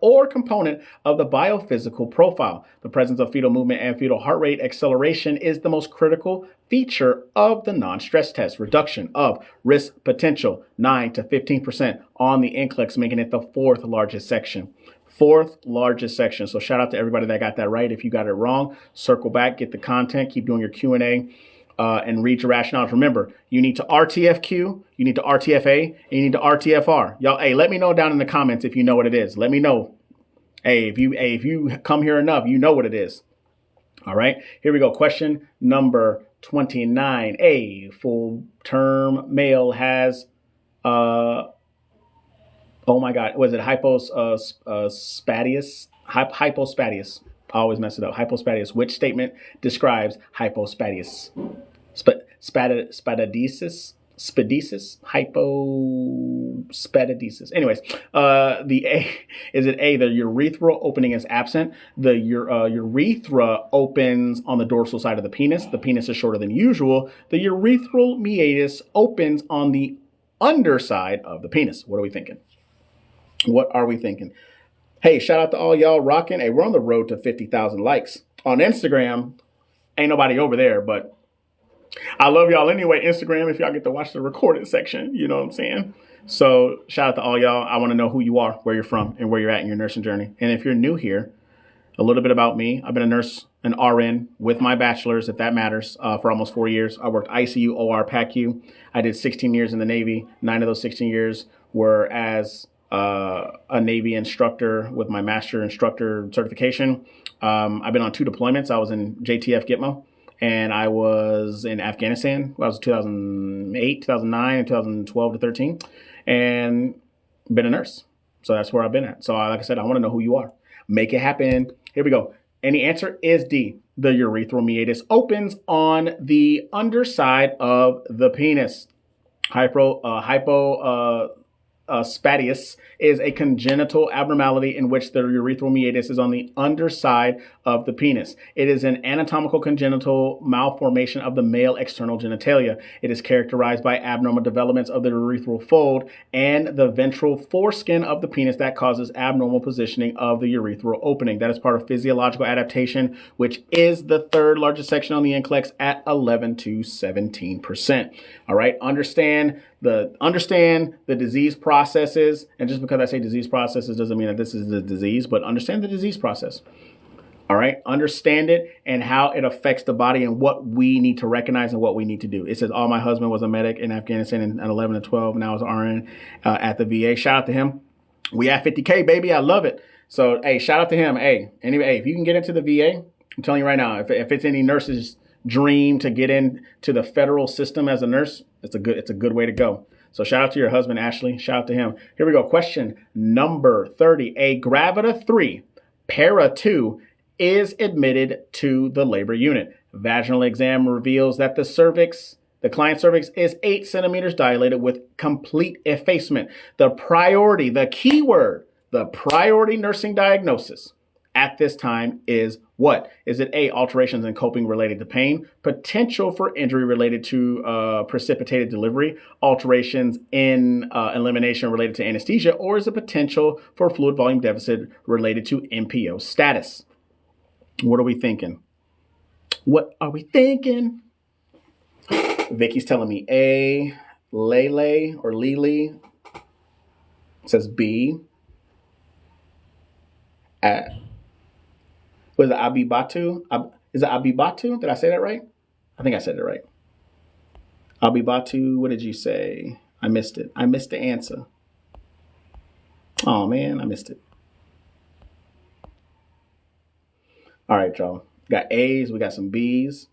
or component of the biophysical profile. The presence of fetal movement and fetal heart rate acceleration is the most critical feature of the non-stress test. Reduction of risk potential 9 to 15% on the NCLEX, making it the fourth largest section. Fourth largest section. So shout out to everybody that got that right. If you got it wrong, circle back, get the content, keep doing your Q&A. And read your rationales. Remember, you need to RTFQ, you need to RTFA, and you need to RTFR. Y'all, hey, let me know down in the comments if you know what it is. Let me know. Hey, if you come here enough, you know what it is. All right, here we go. Question number 29. A full-term male has, oh my God, was it hypospadias? Hypospadias. I always mess it up. Hypospadias. Which statement describes hypospadias? Spadiasis? Hypospadiasis. Anyways, the A, is it A, the urethral opening is absent? The urethra opens on the dorsal side of the penis. The penis is shorter than usual. The urethral meatus opens on the underside of the penis. What are we thinking? What are we thinking? Hey, shout out to all y'all rocking. Hey, we're on the road to 50,000 likes. On Instagram, ain't nobody over there, but I love y'all anyway. Instagram, if y'all get to watch the recorded section, you know what I'm saying? So shout out to all y'all. I want to know who you are, where you're from, and where you're at in your nursing journey. And if you're new here, a little bit about me. I've been a nurse, an RN with my bachelor's, if that matters, for almost 4 years. I worked ICU, OR, PACU. I did 16 years in the Navy. 9 of those 16 years were as a Navy instructor with my master instructor certification. I've been on 2 deployments. I was in JTF Gitmo, and I was in Afghanistan. I was 2008, 2009, and 2012 to 13, and been a nurse. So that's where I've been at. So like I said, I want to know who you are. Make it happen. Here we go. And the answer is D. The urethral meatus opens on the underside of the penis. Spadias is a congenital abnormality in which the urethral meatus is on the underside of the penis. It is an anatomical congenital malformation of the male external genitalia. It is characterized by abnormal developments of the urethral fold and the ventral foreskin of the penis that causes abnormal positioning of the urethral opening. That is part of physiological adaptation, which is the third largest section on the NCLEX at 11 to 17%. All right, understand the disease processes, and just because I say disease processes doesn't mean that this is the disease, but understand the disease process. All right, understand it and how it affects the body and what we need to recognize and what we need to do. It says, my husband was a medic in Afghanistan in 11 to 12, now is RN at the VA. Shout out to him. We at 50K, baby. I love it. So, hey, shout out to him. Hey, anyway, if you can get into the VA, I'm telling you right now, if it's any nurse's dream to get into the federal system as a nurse, it's a good way to go. So shout out to your husband, Ashley. Shout out to him. Here we go. Question number 30. A Gravida 3, Para 2 is admitted to the labor unit. Vaginal exam reveals that the client's cervix is 8 centimeters dilated with complete effacement. The priority nursing diagnosis at this time is what? Is it A, alterations in coping related to pain, potential for injury related to precipitated delivery, alterations in elimination related to anesthesia, or is it potential for fluid volume deficit related to MPO status? What are we thinking? What are we thinking? Vicky's telling me A, Lele or Lily. It says B. Was it Abibatu? Is it Abibatu? Did I say that right? I think I said it right. Abibatu, what did you say? I missed it. I missed the answer. Oh, man, I missed it. All right, y'all. Got A's. We got some B's.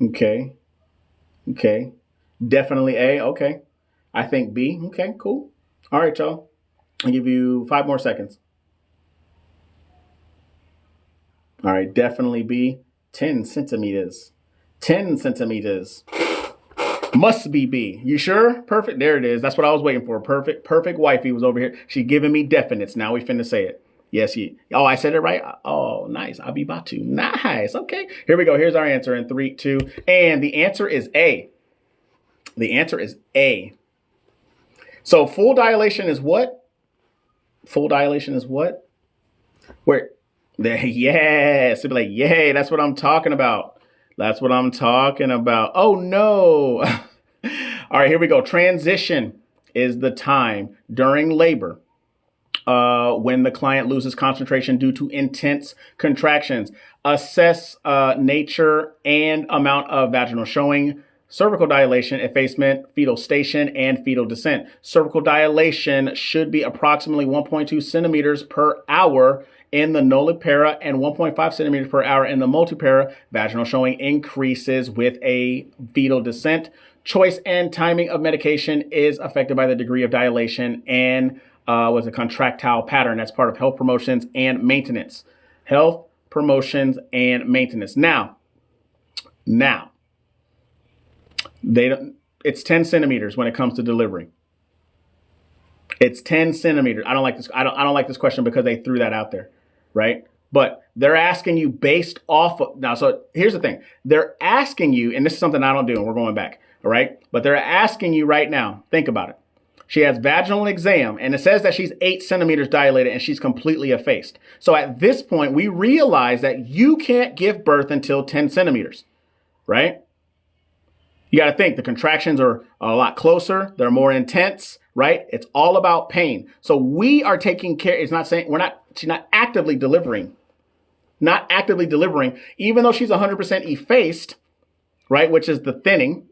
Okay. Definitely A. Okay. I think B. Okay, cool. All right, y'all. I'll give you 5 more seconds. All right, definitely B. 10 centimeters. 10 centimeters. Must be B. You sure? Perfect. There it is. That's what I was waiting for. Perfect wifey was over here. She giving me definites. Now we finna say it. Yes, oh, I said it right? Oh, nice. Abibatu. Nice. Okay. Here we go. Here's our answer in 3, 2. And the answer is A. The answer is A. So full dilation is what? Full dilation is what? Where? Yes. It'd be like, yay, that's what I'm talking about. That's what I'm talking about. Oh, no. All right, here we go. Transition is the time during labor when the client loses concentration due to intense contractions. Assess nature and amount of vaginal showing, cervical dilation, effacement, fetal station, and fetal descent. Cervical dilation should be approximately 1.2 centimeters per hour in the nullipara and 1.5 centimeters per hour in the multipara. Vaginal showing increases with a fetal descent. Choice and timing of medication is affected by the degree of dilation and was a contractile pattern. That's part of health promotions and maintenance. Health promotions and maintenance. Now, it's 10 centimeters when it comes to delivery. It's 10 centimeters. I don't like this. I don't like this question because they threw that out there, right? But they're asking you based off of now. So here's the thing. They're asking you, and this is something I don't do, and we're going back. All right. But they're asking you right now. Think about it. She has vaginal exam, and it says that she's 8 centimeters dilated and she's completely effaced. So at this point, we realize that you can't give birth until 10 centimeters, right? You got to think the contractions are a lot closer. They're more intense, right? It's all about pain. So we are taking care. It's not saying she's not actively delivering, even though she's 100% effaced, right? Which is the thinning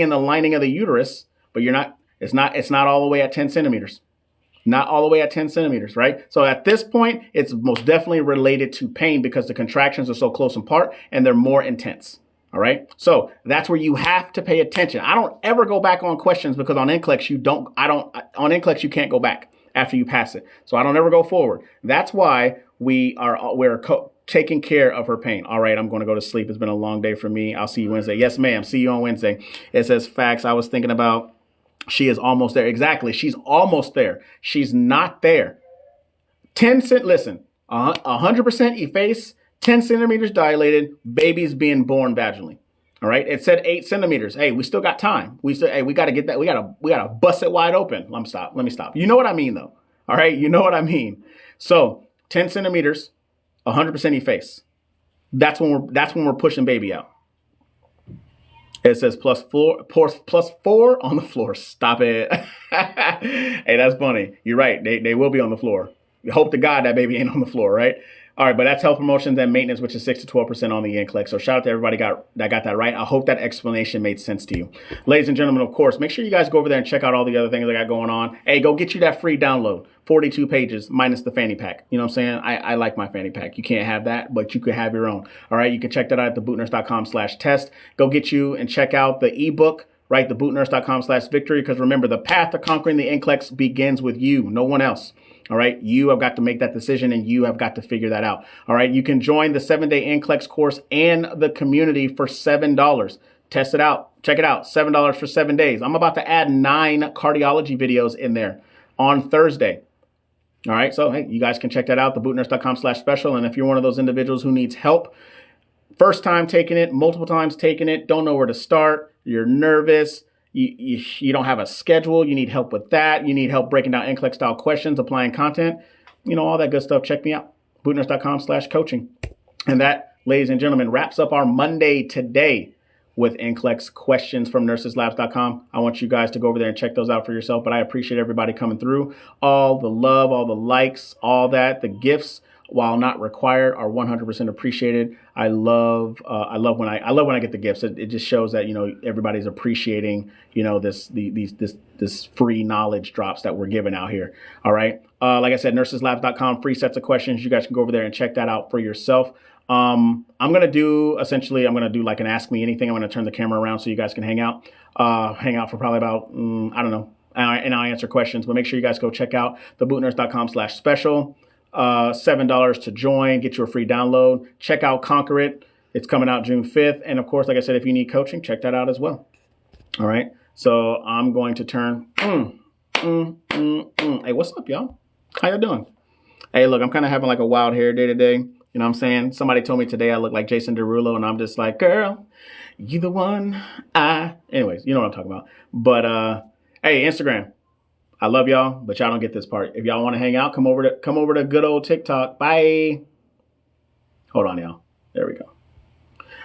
in the lining of the uterus, but it's not all the way at 10 centimeters. Not all the way at 10 centimeters, right? So at this point, it's most definitely related to pain because the contractions are so close apart and they're more intense. All right. So that's where you have to pay attention. I don't ever go back on questions because on NCLEX, on NCLEX, you can't go back after you pass it. So I don't ever go forward. That's why we're taking care of her pain. All right. I'm going to go to sleep. It's been a long day for me. I'll see you Wednesday. Yes, ma'am. See you on Wednesday. It says facts. I was thinking about she is almost there. Exactly. She's almost there. She's not there. 100% efface, 10 centimeters dilated, baby's being born vaginally. All right. It said 8 centimeters. Hey, we still got time. We said, hey, we got to get that. We got to bust it wide open. Let me stop. You know what I mean, though. All right. You know what I mean. So 10 centimeters, 100% efface. That's when we're pushing baby out. It says plus 4 on the floor. Stop it. Hey, that's funny. You're right. They will be on the floor. Hope to God that baby ain't on the floor, right? All right, but that's health promotions and maintenance, which is 6 to 12% on the NCLEX. So shout out to everybody that got that right. I hope that explanation made sense to you. Ladies and gentlemen, of course, make sure you guys go over there and check out all the other things I got going on. Hey, go get you that free download. 42 pages minus the fanny pack. You know what I'm saying? I like my fanny pack. You can't have that, but you can have your own. All right, you can check that out at thebootnurse.com/test. Go get you and check out the ebook, right? Thebootnurse.com/victory. Because remember, the path to conquering the NCLEX begins with you, no one else. All right. You have got to make that decision and you have got to figure that out. All right. You can join the 7-day NCLEX course and the community for $7. Test it out. Check it out. $7 for 7 days. I'm about to add 9 cardiology videos in there on Thursday. All right. So, hey, you guys can check that out. Thebootnurse.com/special. And if you're one of those individuals who needs help, first time taking it, multiple times taking it, don't know where to start, you're nervous, you don't have a schedule, you need help with that, you need help breaking down NCLEX style questions, applying content, all that good stuff, check me out, bootnurse.com/coaching. And that, ladies and gentlemen, wraps up our Monday today with NCLEX questions from nurseslabs.com. I want you guys to go over there and check those out for yourself, but I appreciate everybody coming through. All the love, all the likes, all that, the gifts, while not required, are 100% appreciated. I love when I get the gifts. It just shows that everybody's appreciating this free knowledge drops that we're giving out here. All right. Like I said, nurseslabs.com, free sets of questions. You guys can go over there and check that out for yourself. I'm gonna do like an Ask Me Anything. I'm gonna turn the camera around so you guys can hang out for probably about and I'll answer questions. But make sure you guys go check out thebootnurse.com/special. $7 to join, get you a free download. Check out Conquer It. It's coming out June 5th. And of course, like I said, if you need coaching, check that out as well. All right. So I'm going to turn. Hey, what's up, y'all? How y'all doing? Hey, look, I'm kind of having like a wild hair day today. You know what I'm saying? Somebody told me today I look like Jason Derulo, and I'm just like, girl, You the one anyways, you know what I'm talking about. But hey, Instagram. I love y'all, but y'all don't get this part. If y'all want to hang out, come over to good old TikTok. Bye. Hold on, y'all. There we go.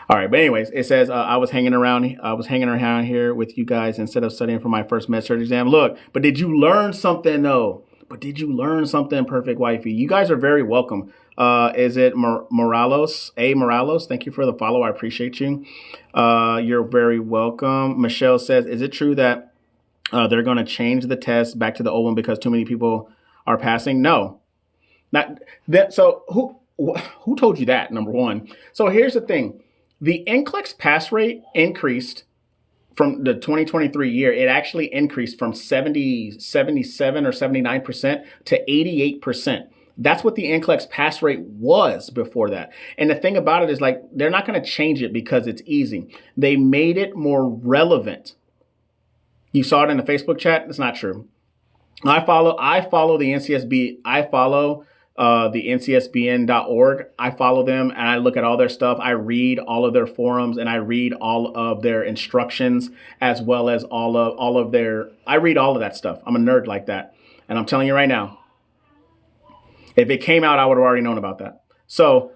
All right, but anyways, it says I was hanging around here with you guys instead of studying for my first med surg exam. Look, but did you learn something though? But did you learn something, perfect wifey? You guys are very welcome. Is it Morales? A Morales, thank you for the follow. I appreciate you. You're very welcome. Michelle says, is it true that they're going to change the test back to the old one because too many people are passing? No, not that. So who told you that? Number one. So here's the thing. The NCLEX pass rate increased from the 2023 year. It actually increased from 77 or 79% to 88%. That's what the NCLEX pass rate was before that. And the thing about it is, like, they're not going to change it because it's easy. They made it more relevant. You saw it in the Facebook chat. It's not true. I follow the NCSB. I follow the ncsbn.org. I follow them and I look at all their stuff. I read all of their forums and I read all of their instructions as well as I read all of that stuff. I'm a nerd like that. And I'm telling you right now, if it came out, I would have already known about that. So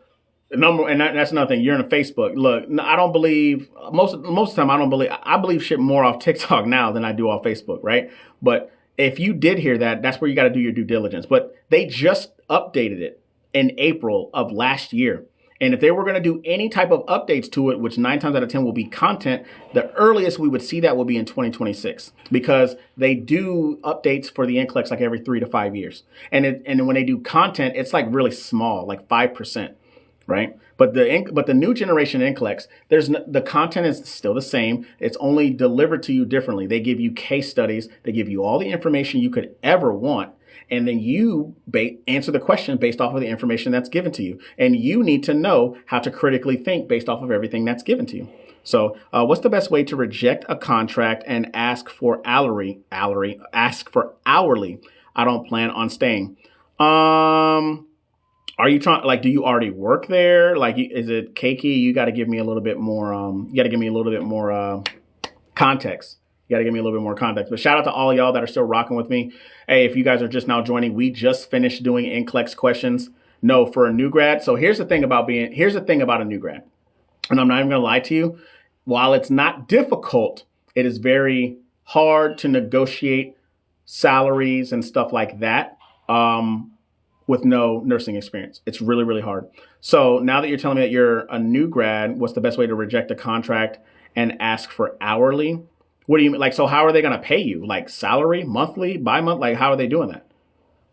that's another thing. You're in a Facebook. Look, I don't believe most of the time. I believe shit more off TikTok now than I do off Facebook, right? But if you did hear that, that's where you got to do your due diligence. But they just updated it in April of last year. And if they were going to do any type of updates to it, which 9 times out of 10 will be content, the earliest we would see that will be in 2026 because they do updates for the NCLEX like every 3 to 5 years. And when they do content, it's like really small, like 5%. Right. But the new generation NCLEX, the content is still the same. It's only delivered to you differently. They give you case studies. They give you all the information you could ever want. And then you answer the question based off of the information that's given to you. And you need to know how to critically think based off of everything that's given to you. So what's the best way to reject a contract and ask for hourly? I don't plan on staying. Are you trying, like, do you already work there? Like, is it cakey? You got to give me a little bit more, context. You got to give me a little bit more context. But shout out to all of y'all that are still rocking with me. Hey, if you guys are just now joining, we just finished doing NCLEX questions. No, for a new grad. So here's the thing about a new grad. And I'm not even going to lie to you. While it's not difficult, it is very hard to negotiate salaries and stuff like that. With no nursing experience. It's really, really hard. So now that you're telling me that you're a new grad, what's the best way to reject a contract and ask for hourly? What do you mean? Like, so how are they going to pay you? Like salary, monthly, bi-month? Like, how are they doing that?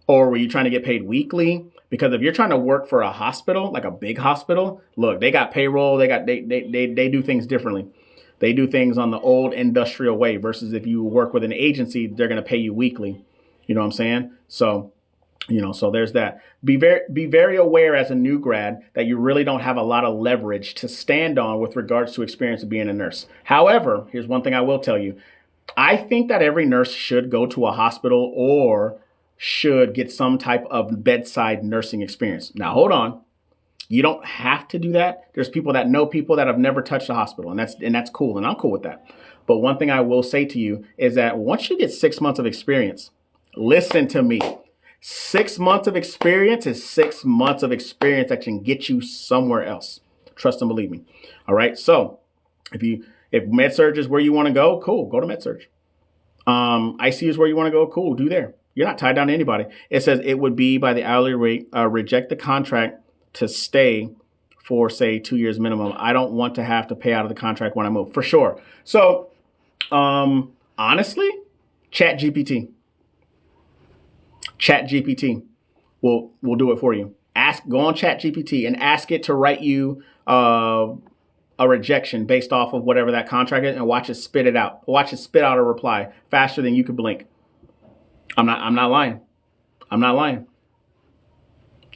Or were you trying to get paid weekly? Because if you're trying to work for a hospital, like a big hospital, look, they got payroll. They do things differently. They do things on the old industrial way versus if you work with an agency, they're going to pay you weekly. You know what I'm saying? So there's that. Be very aware as a new grad that you really don't have a lot of leverage to stand on with regards to experience of being a nurse. However, here's one thing I will tell you. I think that every nurse should go to a hospital or should get some type of bedside nursing experience. Now, hold on. You don't have to do that. There's people that know people that have never touched a hospital, and that's cool, and I'm cool with that. But one thing I will say to you is that once you get 6 months of experience, listen to me. 6 months of experience is 6 months of experience that can get you somewhere else. Trust and believe me. All right. So if med surg is where you want to go, cool. Go to med surg. ICU is where you want to go, cool. Do there. You're not tied down to anybody. It says it would be by the hourly rate. Reject the contract to stay for, say, 2 years minimum. I don't want to have to pay out of the contract when I move, for sure. So honestly, ChatGPT will do it for you. Go on ChatGPT and ask it to write you a rejection based off of whatever that contract is, and watch it spit it out. Watch it spit out a reply faster than you could blink. I'm not lying.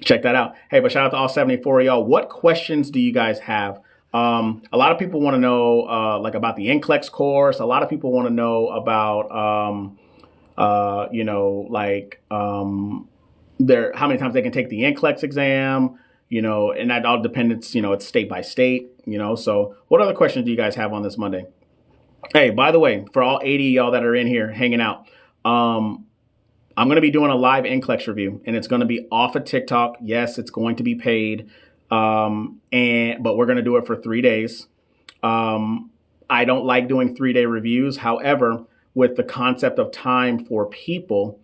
Check that out. Hey, but shout out to all 74 of y'all. What questions do you guys have? A lot of people want to know about the NCLEX course. A lot of people want to know about how many times they can take the NCLEX exam, and that all depends, it's state by state, So what other questions do you guys have on this Monday? Hey, by the way, for all 80 of y'all that are in here hanging out, I'm going to be doing a live NCLEX review, and it's going to be off of TikTok. Yes, it's going to be paid, but we're going to do it for 3 days. I don't like doing 3-day reviews. However, with the concept of time for people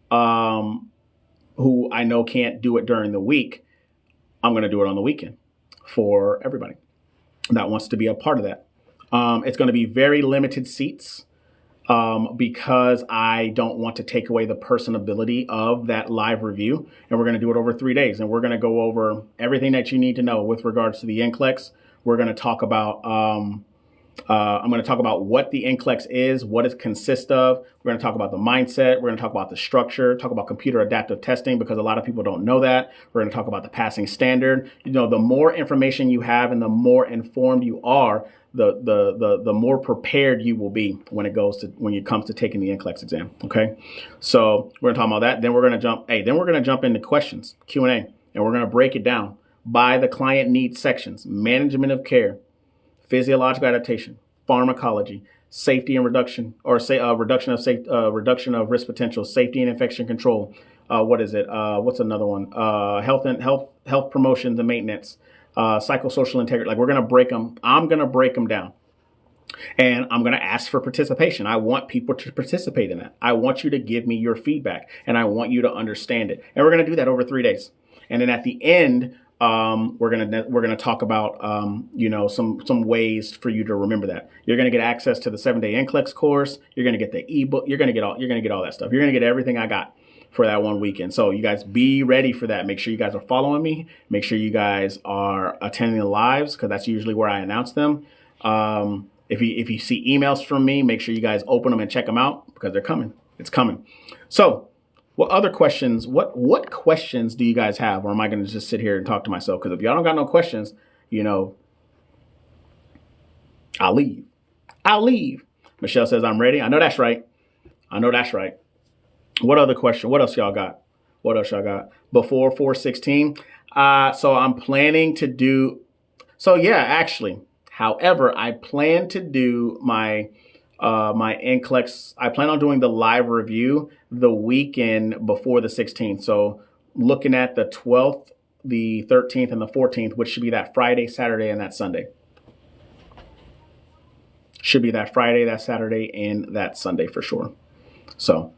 who I know can't do it during the week, I'm going to do it on the weekend for everybody that wants to be a part of that. It's going to be very limited seats because I don't want to take away the personability of that live review. And we're going to do it over 3 days. And we're going to go over everything that you need to know with regards to the NCLEX. We're going to talk about I'm going to talk about what the NCLEX is, what it consists of. We're going to talk about the mindset. We're going to talk about the structure, talk about computer adaptive testing, because a lot of people don't know that. We're going to talk about the passing standard. The more information you have and the more informed you are, the more prepared you will be when it comes to taking the NCLEX exam. Okay. So we're going to talk about that. Then we're going to jump into questions, Q&A, and we're going to break it down by the client needs sections: management of care, physiological adaptation, pharmacology, safety and reduction, or reduction of risk potential, safety and infection control. What's another one? Health promotions and maintenance, psychosocial integrity. Like, we're gonna break them. I'm gonna break them down, and I'm gonna ask for participation. I want people to participate in that. I want you to give me your feedback, and I want you to understand it. And we're gonna do that over 3 days. And then at the end, we're gonna talk about some ways for you to remember that. You're gonna get access to the 7-day NCLEX course. You're gonna get the ebook. You're gonna get all that stuff. You're gonna get everything I got for that one weekend. So you guys be ready for that. Make sure you guys are following me. Make sure you guys are attending the lives, because that's usually where I announce them. If you see emails from me, make sure you guys open them and check them out, because they're coming. It's coming. So, what other questions? What questions do you guys have? Or am I going to just sit here and talk to myself? Because if y'all don't got no questions, I'll leave. Michelle says, I'm ready. I know that's right. What other question? What else y'all got? Before 4/16? So I'm planning to do. So yeah, actually. However, I plan to do my NCLEX. I plan on doing the live review the weekend before the 16th. So looking at the 12th, the 13th, and the 14th, which should be that Friday, Saturday, and that Sunday. Should be that Friday, that Saturday, and that Sunday for sure. So,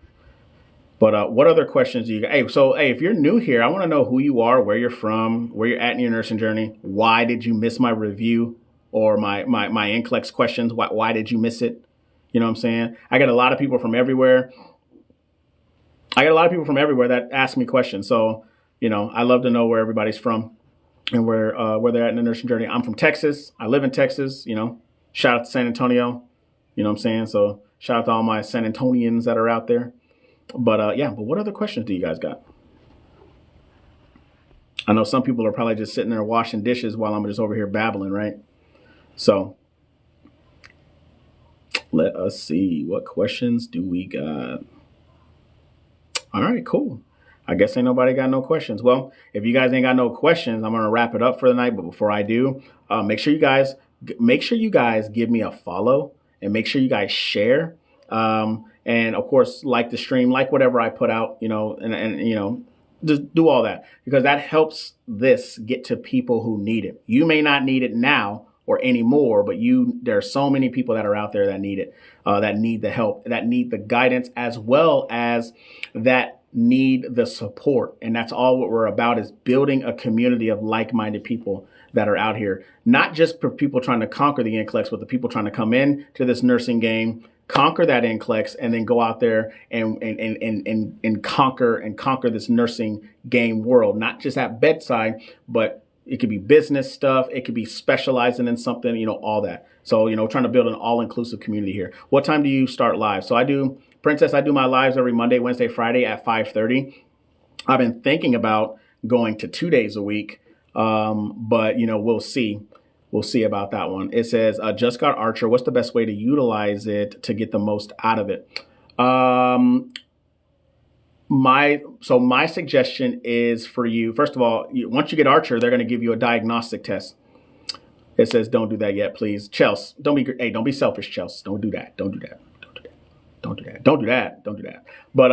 but what other questions do you got? Hey, if you're new here, I want to know who you are, where you're from, where you're at in your nursing journey. Why did you miss my review or my NCLEX questions? Why did you miss it? You know what I'm saying? I get a lot of people from everywhere. That ask me questions. So, I love to know where everybody's from and where they're at in the nursing journey. I'm from Texas. I live in Texas. Shout out to San Antonio. You know what I'm saying? So shout out to all my San Antonians that are out there. But but what other questions do you guys got? I know some people are probably just sitting there washing dishes while I'm just over here babbling, right? So let us see. What questions do we got? All right, cool. I guess ain't nobody got no questions. Well, if you guys ain't got no questions, I'm going to wrap it up for the night. But before I do, make sure you guys give me a follow, and make sure you guys share. And of course, like the stream, like whatever I put out, and just do all that, because that helps this get to people who need it. You may not need it now or anymore, but there are so many people that are out there that need it, that need the help, that need the guidance, as well as that need the support. And that's all what we're about, is building a community of like-minded people that are out here, not just for people trying to conquer the NCLEX, but the people trying to come in to this nursing game, conquer that NCLEX, and then go out there and conquer this nursing game world, not just at bedside, but it could be business stuff. It could be specializing in something, all that. So, trying to build an all-inclusive community here. What time do you start live? So I do my lives every Monday, Wednesday, Friday at 5:30. I've been thinking about going to 2 days a week. But we'll see. We'll see about that one. It says, just got Archer. What's the best way to utilize it to get the most out of it? My suggestion is for you, first of all, once you get Archer, they're going to give you a diagnostic test. It says, don't do that yet, please. Chelsea, don't be selfish, Chelsea. Don't do that. Don't do that. Don't do that. Don't do that. Don't do that. Don't do that. But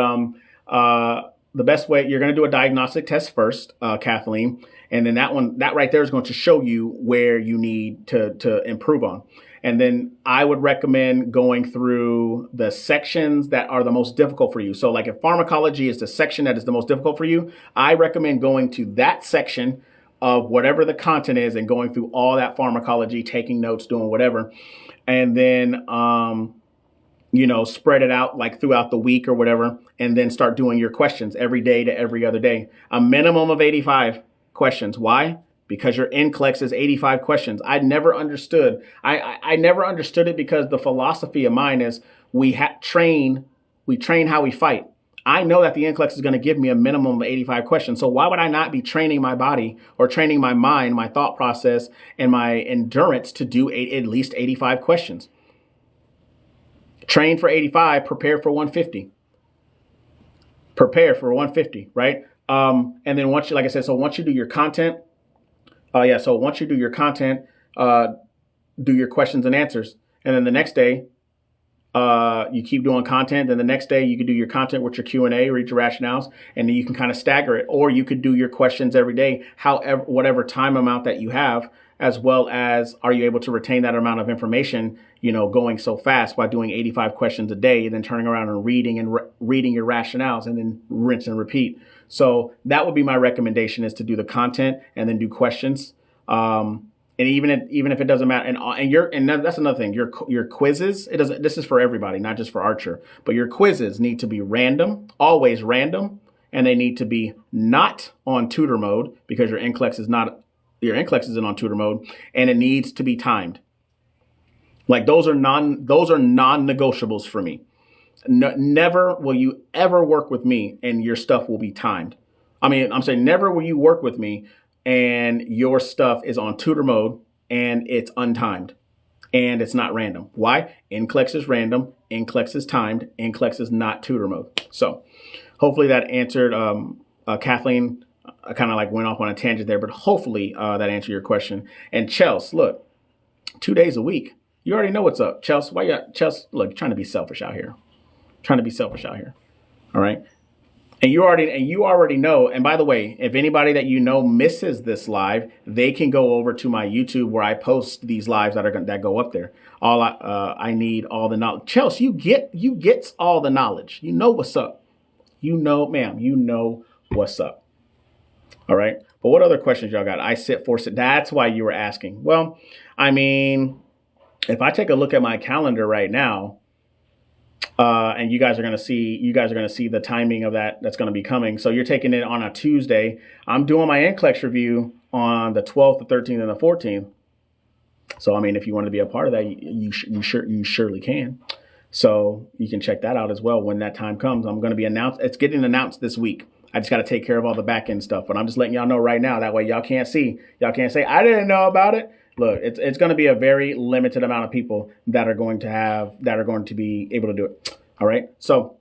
the best way, you're going to do a diagnostic test first, Kathleen. And then that right there is going to show you where you need to improve on. And then I would recommend going through the sections that are the most difficult for you. So like if pharmacology is the section that is the most difficult for you, I recommend going to that section of whatever the content is and going through all that pharmacology, taking notes, doing whatever. And then, spread it out like throughout the week or whatever, and then start doing your questions every day to every other day. A minimum of 85 questions. Why? Because your NCLEX is 85 questions. I never understood. I never understood it because the philosophy of mine is we train how we fight. I know that the NCLEX is going to give me a minimum of 85 questions. So why would I not be training my body or training my mind, my thought process, and my endurance to do at least 85 questions? Train for 85, prepare for 150. Prepare for 150, right? And then once you, like I said, so once you do your content, once you do your content, do your questions and answers. And then the next day, you keep doing content. Then the next day you could do your content with your Q&A, read your rationales, and then you can kind of stagger it. Or you could do your questions every day, however, whatever time amount that you have, as well as are you able to retain that amount of information, going so fast by doing 85 questions a day and then turning around and reading your rationales and then rinse and repeat. So that would be my recommendation, is to do the content and then do questions. And even if it doesn't matter, and that's another thing. Your quizzes, this is for everybody, not just for Archer, but your quizzes need to be random, always random, and they need to be not on tutor mode because your NCLEX isn't on tutor mode, and it needs to be timed. Like those are non-negotiables for me. Never will you ever work with me and your stuff will be timed. I'm saying never will you work with me and your stuff is on tutor mode and it's untimed and it's not random. Why? NCLEX is random, NCLEX is timed, NCLEX is not tutor mode. So hopefully that answered, Kathleen. I kind of went off on a tangent there, but hopefully that answered your question. And Chelsea, look, 2 days a week. You already know what's up. Chelsea, Chelsea, look, you're trying to be selfish out here. All right. And you already know. And by the way, if anybody that misses this live, they can go over to my YouTube where I post these lives that go up there. I need all the knowledge. Chelsea, you get all the knowledge. You know what's up. Ma'am, you know what's up. All right. But what other questions y'all got? I sit for sit. That's why you were asking. Well, if I take a look at my calendar right now, and you guys are going to see the timing of that's going to be coming. So you're taking it on a Tuesday. I'm doing my NCLEX review on the 12th, the 13th, and the 14th. So, if you want to be a part of that, you surely can. So you can check that out as well when that time comes. I'm going to be announced. It's getting announced this week. I just got to take care of all the back end stuff, but I'm just letting y'all know right now. That way y'all can't say I didn't know about it. Look, it's going to be a very limited amount of people that are going to be able to do it. All right. So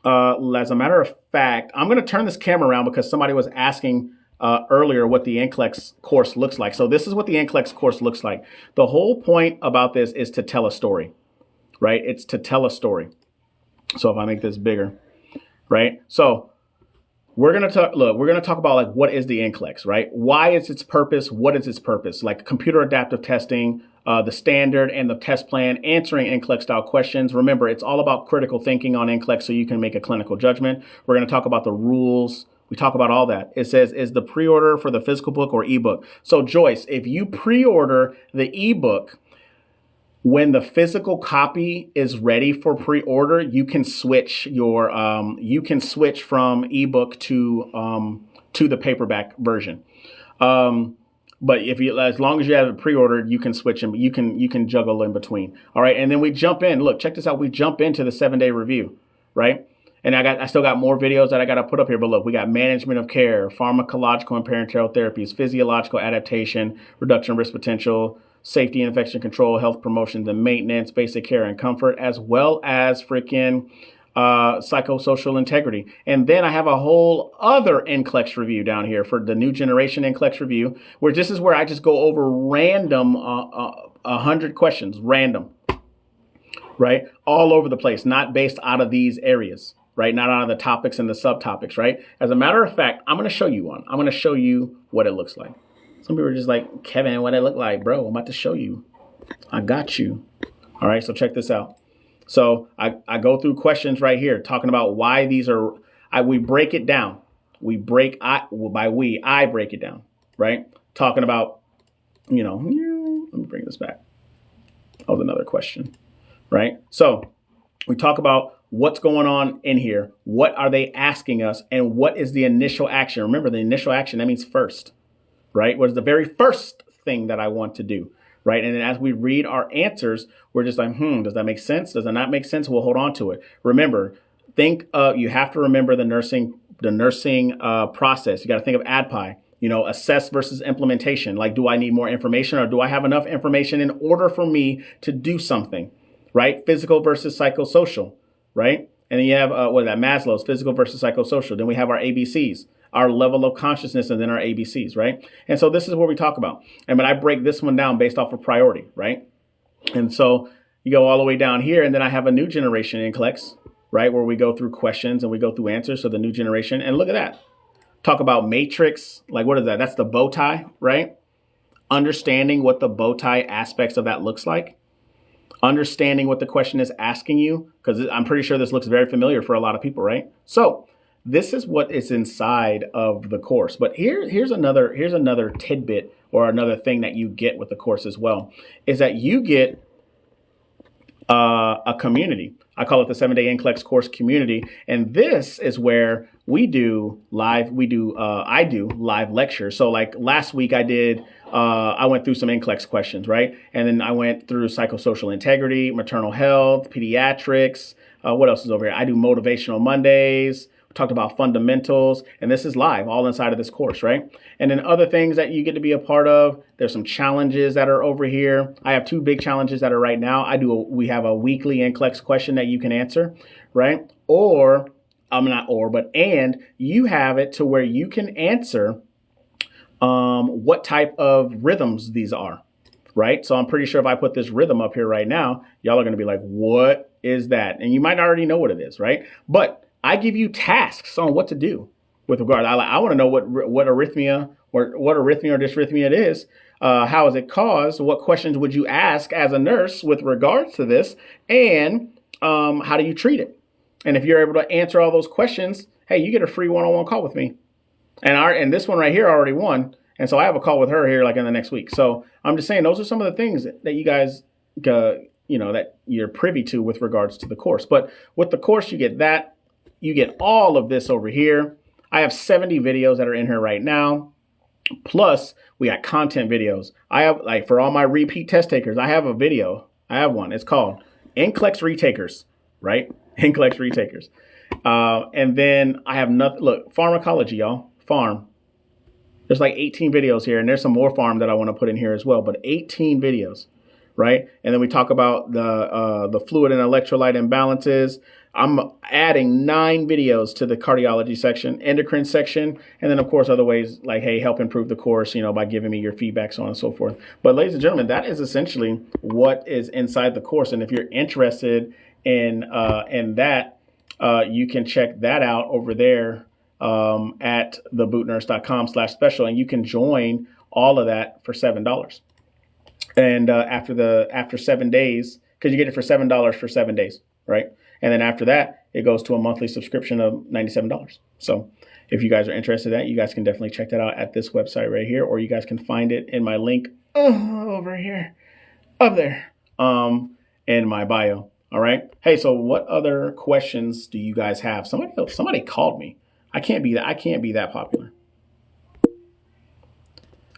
as a matter of fact, I'm going to turn this camera around because somebody was asking earlier what the NCLEX course looks like. So this is what the NCLEX course looks like. The whole point about this is to tell a story, right? It's to tell a story. So if I make this bigger, right? So we're going to talk about what is the NCLEX, right? Why is its purpose? What is its purpose? Like computer adaptive testing, the standard and the test plan, answering NCLEX style questions. Remember, it's all about critical thinking on NCLEX so you can make a clinical judgment. We're going to talk about the rules. We talk about all that. It says, is the pre-order for the physical book or ebook? So Joyce, if you pre-order the ebook, when the physical copy is ready for pre-order, you can switch from ebook to the paperback version. But as long as you have it pre-ordered, you can switch them. You can juggle in between. All right, and then we jump in. Look, check this out. We jump into the 7-day review, right? And I still got more videos that I got to put up here. But look, we got management of care, pharmacological and parenteral therapies, physiological adaptation, reduction of risk potential, safety and infection control, health promotions and maintenance, basic care and comfort, as well as psychosocial integrity. And then I have a whole other NCLEX review down here for the new generation NCLEX review, where this is where I just go over random 100 questions, random, right? All over the place, not based out of these areas, right? Not out of the topics and the subtopics, right? As a matter of fact, I'm going to show you one. I'm going to show you what it looks like. Some people are just like, Kevin, what it look like? Bro, I'm about to show you. I got you. All right, so check this out. So I go through questions right here talking about why these are, we break it down. I break it down, right? Talking about, let me bring this back. Oh, another question, right? So we talk about what's going on in here. What are they asking us? And what is the initial action? Remember, the initial action, that means first, right? What is the very first thing that I want to do? Right. And then as we read our answers, we're just like, does that make sense? Does that not make sense? We'll hold on to it. Remember, you have to remember the nursing process. You got to think of ADPI, assess versus implementation. Like, do I need more information, or do I have enough information in order for me to do something? Right. Physical versus psychosocial. Right. And then you have Maslow's physical versus psychosocial. Then we have our ABCs, our level of consciousness, and then our ABCs, right? And so this is what we talk about. And but I break this one down based off of priority, right? And so you go all the way down here, and then I have a new generation NCLEX, right? Where we go through questions and we go through answers. So the new generation, and look at that. Talk about matrix, like what is that? That's the bow tie, right? Understanding what the bow tie aspects of that looks like. Understanding what the question is asking you, because I'm pretty sure this looks very familiar for a lot of people, right? So this is what is inside of the course. But here's another tidbit, or another thing that you get with the course as well, is that you get a community. I call it the 7-day NCLEX course community. And this is where I do live lectures. So like last week I went through some NCLEX questions, right? And then I went through psychosocial integrity, maternal health, pediatrics. What else is over here? I do motivational Mondays. Talked about fundamentals, and this is live, all inside of this course, right? And then other things that you get to be a part of. There's some challenges that are over here. I have 2 big challenges that are right now. We have a weekly NCLEX question that you can answer, right? And you have it to where you can answer what type of rhythms these are, right? So I'm pretty sure if I put this rhythm up here right now, y'all are going to be like, what is that? And you might already know what it is, right? But I give you tasks on what to do with regard. I want to know what arrhythmia or dysrhythmia it is. How is it caused? What questions would you ask as a nurse with regards to this? And how do you treat it? And if you're able to answer all those questions, hey, you get a free one-on-one call with me. And this one right here I already won. And so I have a call with her here like in the next week. So I'm just saying those are some of the things that you guys, that you're privy to with regards to the course. But with the course, you get that. You get all of this over here. I have 70 videos that are in here right now. Plus, we got content videos. I have, like, for all my repeat test takers, I have a video. I have one. It's called NCLEX Retakers, right? NCLEX Retakers. And then I have nothing. Look, pharmacology, y'all. Pharm. There's like 18 videos here, and there's some more pharm that I want to put in here as well, but 18 videos, right? And then we talk about the fluid and electrolyte imbalances. I'm adding 9 videos to the cardiology section, endocrine section, and then, of course, other ways like, hey, help improve the course, by giving me your feedback, so on and so forth. But ladies and gentlemen, that is essentially what is inside the course. And if you're interested in that, you can check that out over there at thebootnurse.com/special, and you can join all of that for $7. And after 7 days, because you get it for $7 for 7 days, right? And then after that, it goes to a monthly subscription of $97. So if you guys are interested in that, you guys can definitely check that out at this website right here, or you guys can find it in my link over here, up there, in my bio. All right. Hey, so what other questions do you guys have? Somebody called me. I can't be that popular.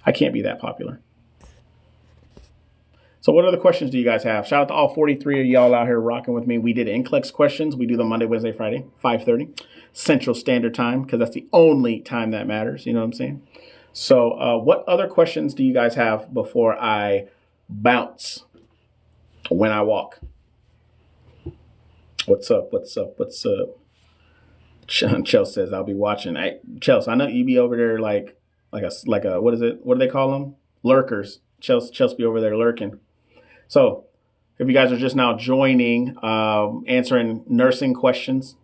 I can't be that popular. So what other questions do you guys have? Shout out to all 43 of y'all out here rocking with me. We did NCLEX questions. We do them Monday, Wednesday, Friday, 5:30 Central Standard Time, because that's the only time that matters. You know what I'm saying? So what other questions do you guys have before I bounce when I walk? What's up? What's up? What's up? Chelsea says I'll be watching. Hey, Chelsea, I know you be over there like a what is it? What do they call them? Lurkers. Chelsea be over there lurking. So if you guys are just now joining, answering nursing questions,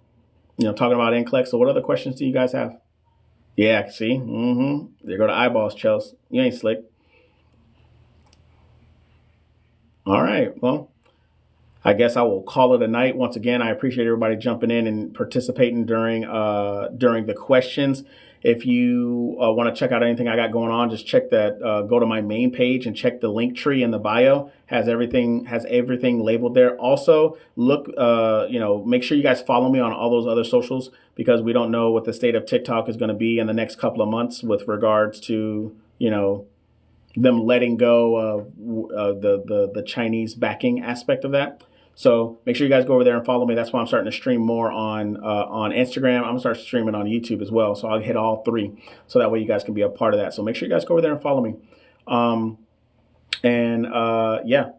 talking about NCLEX. So what other questions do you guys have? Yeah, see? There go to eyeballs, Chelsea. You ain't slick. All right. Well, I guess I will call it a night. Once again, I appreciate everybody jumping in and participating during the questions. If you want to check out anything I got going on, just check that. Go to my main page and check the link tree in the bio. Has everything labeled there. Also, look, make sure you guys follow me on all those other socials because we don't know what the state of TikTok is going to be in the next couple of months with regards to them letting go of the Chinese backing aspect of that. So make sure you guys go over there and follow me. That's why I'm starting to stream more on Instagram. I'm gonna start streaming on YouTube as well. So I'll hit all three, so that way you guys can be a part of that. So make sure you guys go over there and follow me. Yeah,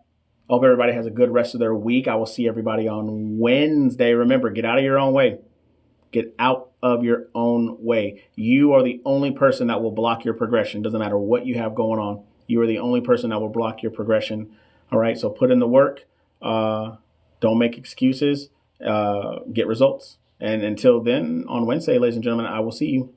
hope everybody has a good rest of their week. I will see everybody on Wednesday. Remember, get out of your own way. Get out of your own way. You are the only person that will block your progression. Doesn't matter what you have going on. You are the only person that will block your progression. All right, so put in the work. Don't make excuses. Get results. And until then, on Wednesday, ladies and gentlemen, I will see you.